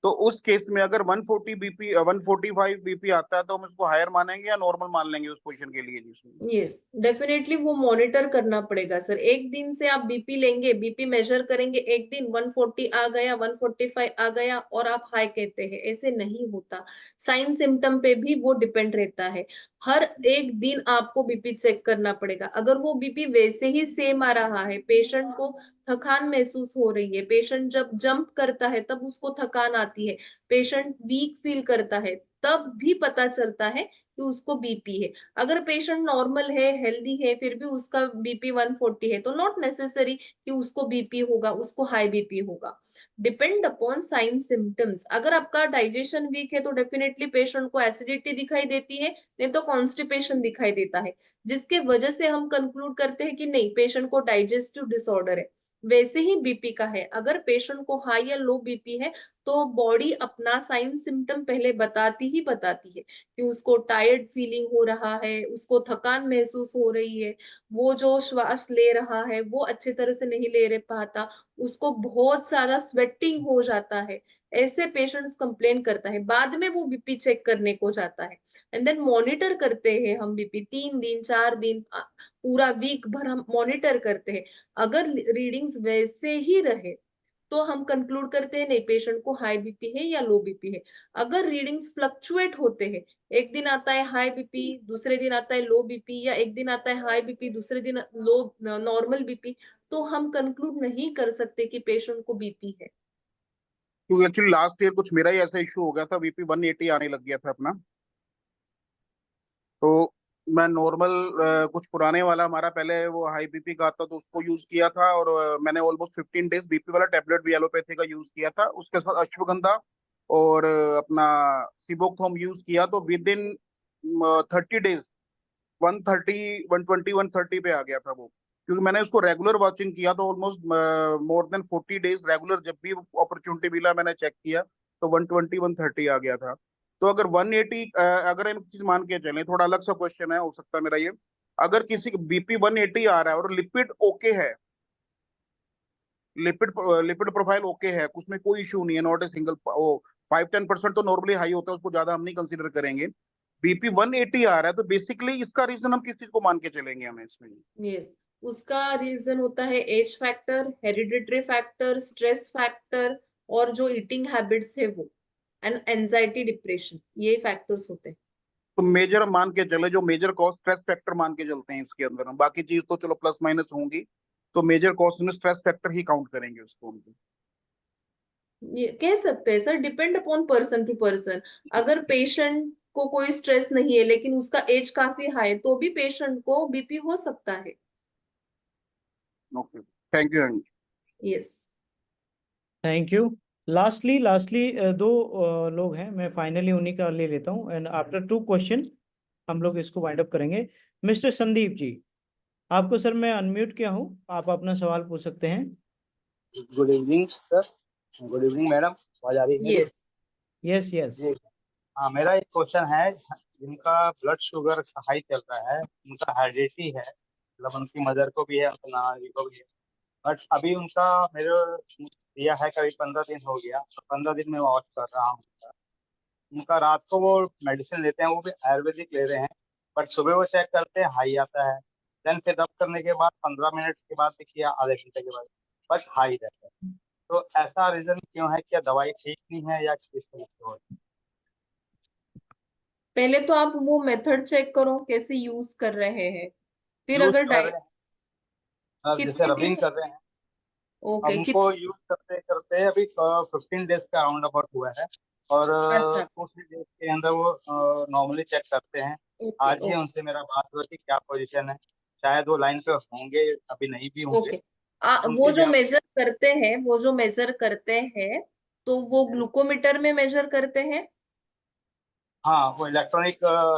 तो उस केस में अगर 145 बीपी आता है तो हम इसको हायर मानेंगे या नॉर्मल मान लेंगे उस पोजीशन के लिए जी? यस, डेफिनेटली वो मॉनिटर करना पड़ेगा सर। एक दिन से आप बीपी लेंगे, बीपी मेजर करेंगे, एक दिन 140 आ गया, 145 आ गया और आप हाई कहते हैं, ऐसे नहीं होता। साइन सिम्टम पे भी वो डिपेंड रहता है। हर एक दिन आपको बीपी चेक करना पड़ेगा। अगर वो बीपी वैसे ही सेम आ रहा है, पेशेंट को थकान महसूस हो रही है, पेशेंट जब जंप करता है तब उसको थकान आती है, पेशेंट वीक फील करता है, तब भी पता चलता है कि उसको बीपी है। अगर पेशेंट नॉर्मल है, हेल्दी है, फिर भी उसका बीपी 140 है, तो नॉट नेसेसरी कि उसको बीपी होगा, उसको हाई बीपी होगा। Depend upon sine symptoms. अगर आपका डाइजेशन वीक है तो डेफिनेटली पेशेंट को एसिडिटी दिखाई देती है, नहीं तो कॉन्स्टिपेशन दिखाई देता है, जिसके वजह से हम कंक्लूड करते हैं कि नहीं, पेशेंट को डाइजेस्टिव डिसऑर्डर है। वैसे ही बीपी का है, अगर पेशेंट को हाई या लो बीपी है तो बॉडी अपना साइन सिम्टम पहले बताती है कि उसको टायर्ड फीलिंग हो रहा है, उसको थकान महसूस हो रही है, वो जो श्वास ले रहा है वो अच्छे तरह से नहीं ले पाता, उसको बहुत सारा स्वेटिंग हो जाता है। ऐसे पेशेंट्स कंप्लेन करता है, बाद में वो बीपी चेक करने को जाता है, एंड देन मॉनिटर करते हैं हम बीपी 3 दिन 4 दिन, पूरा वीक भर हम मॉनिटर करते हैं। अगर रीडिंग्स वैसे ही रहे तो हम कंक्लूड करते हैं नहीं, पेशेंट को हाई बीपी है या लो बीपी है। अगर रीडिंग्स फ्लक्चुएट होते हैं, एक दिन आता है हाई बीपी, दूसरे दिन आता है लो बीपी, या एक दिन आता है हाई बीपी, दूसरे दिन लो नॉर्मल बीपी, तो हम कंक्लूड नहीं कर सकते कि पेशेंट को बीपी है। क्योंकि एक्चुअली लास्ट ईयर कुछ मेरा ही ऐसा इशू हो गया था, बीपी 180 आने लग गया था अपना। तो मैं नॉर्मल कुछ पुराने वाला हमारा पहले वो हाई बीपी का आता तो उसको यूज किया था, और मैंने ऑलमोस्ट 15 डेज बीपी वाला टेबलेट भी एलोपैथी का यूज किया था, उसके साथ अश्वगंधा और अपना सिबोक्थोम यूज किया, तो विद इन 30 डेज 130 पे आ गया था वो। क्योंकि मैंने उसको रेगुलर वॉचिंग किया, तो almost more than 40 days regular जब भी अपॉर्चुनिटी मिला मैंने चेक किया, तो 120 130 आ गया था। तो अगर 180, अगर हम एक चीज मान के चलें, थोड़ा अलग सा क्वेश्चन है, हो सकता है मेरा ये, अगर किसी का बीपी 180 आ रहा है और लिपिड ओके है, लिपिड लिपिड प्रोफाइल ओके है, उसमें कोई इशू नहीं है, नॉट ए सिंगल, वो 5-10% तो नॉर्मली हाई होता है, उसको ज्यादा हम नहीं कंसीडर करेंगे। बीपी 180 आ रहा है तो बेसिकली इसका रीजन हम किस चीज को मान के चलेंगे हमें इसमें? यस, उसका रीजन होता है age factor, hereditary factor, stress factor, और जो ईटिंग हैबिट्स है वो, एंड एंजाइटी डिप्रेशन, ये फैक्टर्स होते हैं। तो मेजर मान के चले, जो मेजर कॉस्ट स्ट्रेस फैक्टर मान के चलते हैं इसके अंदर हम, बाकी चीज तो चलो प्लस माइनस होंगी, तो मेजर कॉस्ट में स्ट्रेस फैक्टर ही काउंट करेंगे उसको हम। ये कह सकते हैं sir, depend upon person to person. अगर पेशेंट को कोई स्ट्रेस नहीं है लेकिन उसका एज काफी हाई, तो भी पेशेंट को बीपी हो सकता है। Okay, thank you. Yes. Thank you. Lastly दो लोग हैं, मैं फाइनली उन्हीं का ले लेता हूँ, एंड आफ्टर 2 क्वेश्चन हम लोग इसको वाइंड अप करेंगे। मिस्टर संदीप जी, आपको सर मैं अनम्यूट किया हूँ, आप अपना सवाल पूछ सकते हैं। Good evening sir. Good evening madam, आवाज आ रही है मेरी? Yes yes yes. जी हाँ, मेरा एक क्वेश्चन है, जिनका ब्लड शुगर हाई चल रहा है, उनका हेरिडिटी है, मतलब उनकी मदर को भी है, उनके नाना जी को भी है, बट अभी उनका मेरे दिया है करीब 15 दिन हो गया, तो 15 दिन में वॉच कर रहा हूँ उनका। रात को वो मेडिसिन लेते हैं, वो भी आयुर्वेदिक ले रहे हैं, बट सुबह वो चेक करते हैं हाई आता है, देन फिर रब करने के बाद 15 मिनट के बाद देखिए, आधे घंटे के बाद बट हाई रहता है। तो ऐसा रीजन क्यों है? क्या दवाई ठीक नहीं है या किस तरह से हो रहा है? पहले तो आप वो मेथड चेक करो कैसे यूज कर रहे हैं, फिर यूज अगर कर रहे हैं, जैसे कितने रबिंग दिन, कर रहे हैं। अब ओके उनको यूज करते करते अभी 15 डेज का राउंड अबाउट हुआ है, और अच्छा, 2-3 डेज के अंदर वो नॉर्मली चेक करते हैं। ओके आज ही उनसे मेरा बात हुआ कि क्या पोजीशन है, शायद वो लाइन पे होंगे, अभी नहीं भी होंगे। ओके। वो उनकी भी जो आप, मेजर करते हैं, वो जो मेजर करते हैं, तो वो ग्लूकोमीटर में मेजर करते हैं। हाँ वो इलेक्ट्रॉनिक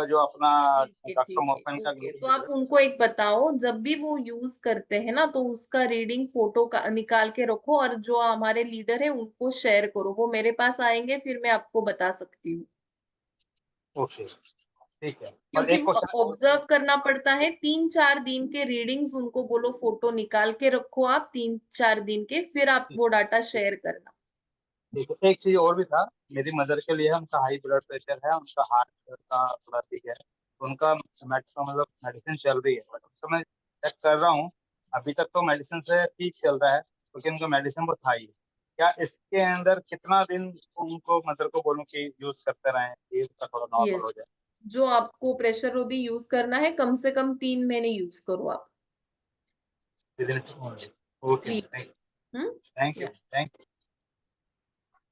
जो अपना डॉक्टर ठीक है, मोफन का ओके। तो आप ग्लूकोमीटर। उनको एक बताओ, जब भी वो यूज करते हैं ना, तो उसका रीडिंग फोटो का निकाल के रखो, और जो हमारे लीडर है उनको शेयर करो, वो मेरे पास आएंगे, फिर मैं आपको बता सकती हूँ। ओके ठीक है। और क्योंकि एक क्वेश्चन और, ऑब्जर्व करना पड़ता है, 3-4 दिन के रीडिंग्स उनको बोलो फोटो निकाल के रखो, आप 3-4 दिन के, फिर आप वो डाटा शेयर करना। ठीक है, एक चीज और भी था, मेरी मदर के लिए, उनका हाई ब्लड प्रेशर है, उनका हार्ट का थोड़ा ठीक है, तो उनका मैक्सिमम मतलब मेडिसिन चल रही है, बट उस समय चेक कर रहा हूँ, अभी तक तो मेडिसिन से ठीक चल रहा है, क्योंकि उनका मेडिसिन वो था ही। क्या इसके अंदर कितना दिन उनको मदर को बोलूँ कि यूज करते रहें कि इसका थोड़ा नॉर्मल यस, हो जाए? जो आपको प्रेशर रोधी यूज करना है कम से कम 3 महीने यूज करो आप। Okay, thank you.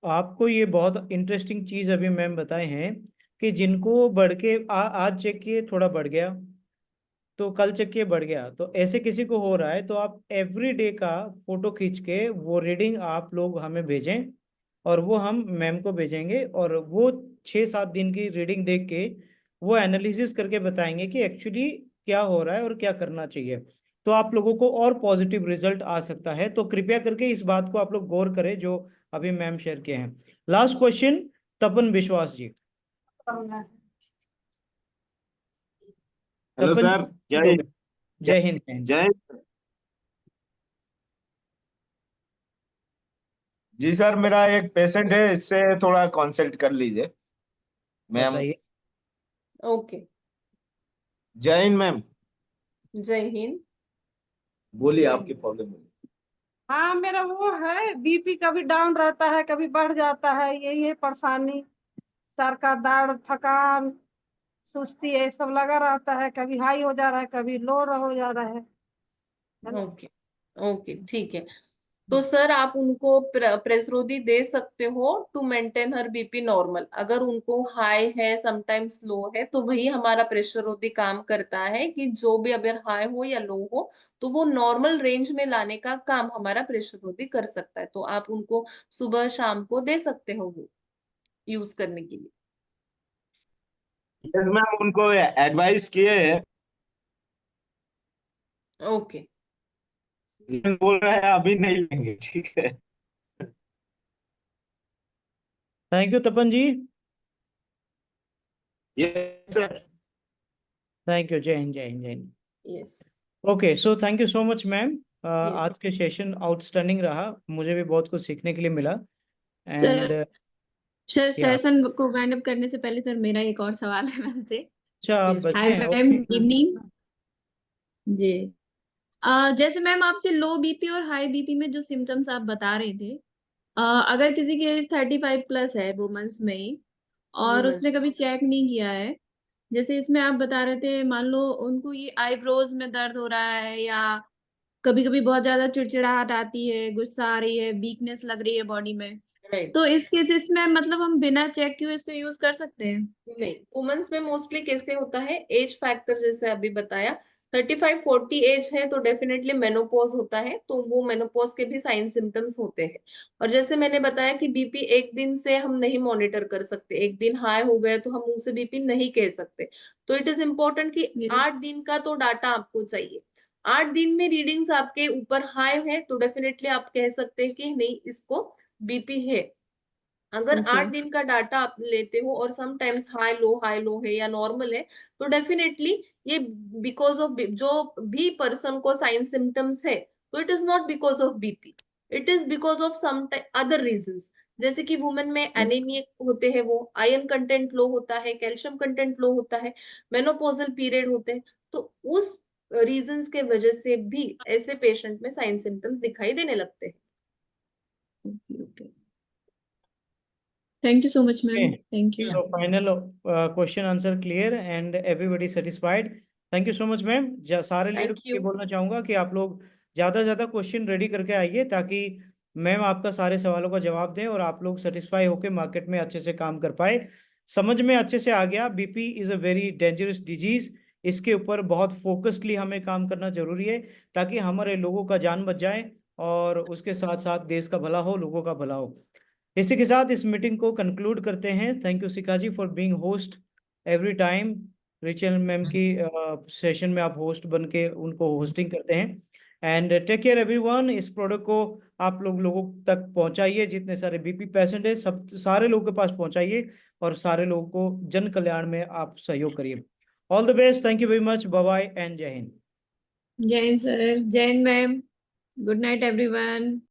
आपको ये बहुत इंटरेस्टिंग चीज अभी मैम बताए हैं कि जिनको बढ़ के आज चेक किए थोड़ा बढ़ गया, तो कल चेक किए बढ़ गया, तो ऐसे किसी को हो रहा है तो आप एवरी डे का फोटो खींच के वो रीडिंग आप लोग हमें भेजें और वो हम मैम को भेजेंगे, और वो 6-7 दिन की रीडिंग देख के वो एनालिसिस करके बताएंगे कि एक्चुअली क्या हो रहा है और क्या करना चाहिए, तो आप लोगों को और पॉजिटिव रिजल्ट आ सकता है। तो कृपया करके इस बात को आप लोग गौर करें जो अभी मैम शेयर किए हैं। लास्ट क्वेश्चन तपन विश्वास जी। हेलो तपन सर, जी, जय हिंद। जय हिंद। जय हिंद। जय हिंद। जी सर, मेरा एक पेशेंट है, इससे थोड़ा कंसल्ट कर लीजिए मैम। बताइए। ओके, जय हिंद मैम। जय हिंद। बोलिए आपकी प्रॉब्लम। हाँ, मेरा वो है बीपी कभी डाउन रहता है, कभी बढ़ जाता है, यही है परेशानी। सर का दर्द, थकान, सुस्ती, ये सब लगा रहता है। कभी हाई हो जा रहा है, कभी लो हो जा रहा है ना? ओके, ओके, ठीक है। तो सर आप उनको प्रेसरोदी दे सकते हो to maintain her BP normal. अगर उनको हाई है, समटाइम्स लो है, तो वही हमारा प्रेशरोदी काम करता है कि जो भी अगर हाई हो या लो हो तो वो नॉर्मल रेंज में लाने का काम हमारा प्रेशरोदी कर सकता है। तो आप उनको सुबह शाम को दे सकते हो वो यूज करने के लिए। यस मैम, उनको एडवाइस किए हैं, ओके, लेकिन बोल रहे हैं अभी नहीं लेंगे। ठीक है। Thank you Tapan ji. Yes sir. Thank you. जय हिंद, जय हिंद, जय Hind. Yes, okay, so thank you so much ma'am. Yes. आज के सेशन आउटस्टैंडिंग रहा, मुझे भी बहुत कुछ सीखने के लिए मिला। सर एंड सर या सेशन को वाइंड अप करने से पहले सर मेरा एक और सवाल है मैम से। अच्छा, आप Yes. हाय बताएं। Ma'am, okay. इवनिंग जी। जैसे मैम आपसे लो बीपी और हाई बीपी में जो सिम्टम्स आप बता रहे थे, अगर किसी की एज 35 प्लस है वुमेन्स में ही, और वुमेन्स। उसने कभी चेक नहीं किया है, जैसे इसमें आप बता रहे थे, मान लो उनको ये आईब्रोज में दर्द हो रहा है, या कभी कभी बहुत ज्यादा चिड़चिड़ाहट आती है, गुस्सा आ रही है, वीकनेस लग रही है बॉडी में, राइट। तो इस केसेस में मतलब हम बिना चेक किए इसको यूज कर सकते हैं? नहीं, वुमेन्स में मोस्टली कैसे होता है, एज फैक्टर जैसे अभी बताया, 35-40 एज है तो डेफिनेटली मेनोपॉज होता है, तो वो मेनोपॉज के भी साइन सिम्टम्स होते हैं। और जैसे मैंने बताया कि बीपी एक दिन से हम नहीं मॉनिटर कर सकते, एक दिन हाई हो गया तो हम मुंह से बीपी नहीं कह सकते। तो इट इज इम्पोर्टेंट कि 8 दिन का तो डाटा आपको चाहिए। 8 दिन में रीडिंग्स आपके ऊपर हाई है तो डेफिनेटली आप कह सकते हैं कि नहीं, इसको बीपी है। अगर ओके 8 दिन का डाटा आप लेते हो और समटाइम्स हाई लो है या नॉर्मल है, तो डेफिनेटली ये बिकॉज ऑफ जो भी पर्सन को साइन सिम्टम्स है, तो it is not because of BP, it is because of some other reasons. जैसे कि वुमेन में एनीमिया होते हैं, वो आयरन कंटेंट लो होता है, कैल्शियम कंटेंट लो होता है, मेनोपॉजल पीरियड होते हैं, तो उस रीजंस के वजह से भी ऐसे पेशेंट में साइन सिम्टम्स दिखाई देने लगते हैं। Okay, thank you so much ma'am, thank you. So final question answer clear and everybody satisfied. Thank you so much ma'am. सारे लीडर थैंक को ये यू। बोलना चाहूंगा कि आप लोग ज्यादा से ज्यादा क्वेश्चन रेडी करके आइए, ताकि मैम आपका सारे सवालों का जवाब दें और आप लोग सेटिस्फाई होकर मार्केट में अच्छे से काम कर पाए। समझ में अच्छे से आ गया, BP is a very dangerous disease. इसके ऊपर बहुत फोकस्डली हमें काम करना जरूरी है, ताकि हमारे लोगों का जान बच जाए और उसके साथ साथ देश का भला हो, लोगों का भला हो। इसी के साथ इस मीटिंग को कंक्लूड करते हैं। Thank you Shikha ji for being host every time. Rachel ma'am की सेशन में आप होस्ट बन के उनको होस्टिंग करते हैं। And take care everyone. इस प्रोडक्ट को आप लोगों तक पहुंचाइए, जितने सारे बीपी पेशेंट है सब सारे लोगों के पास पहुंचाइए, और सारे लोगों को जन कल्याण में आप सहयोग करिए। All the best, thank you very much, bye bye and जय हिंद। जय हिंद सर, जय Hind ma'am, good night everyone.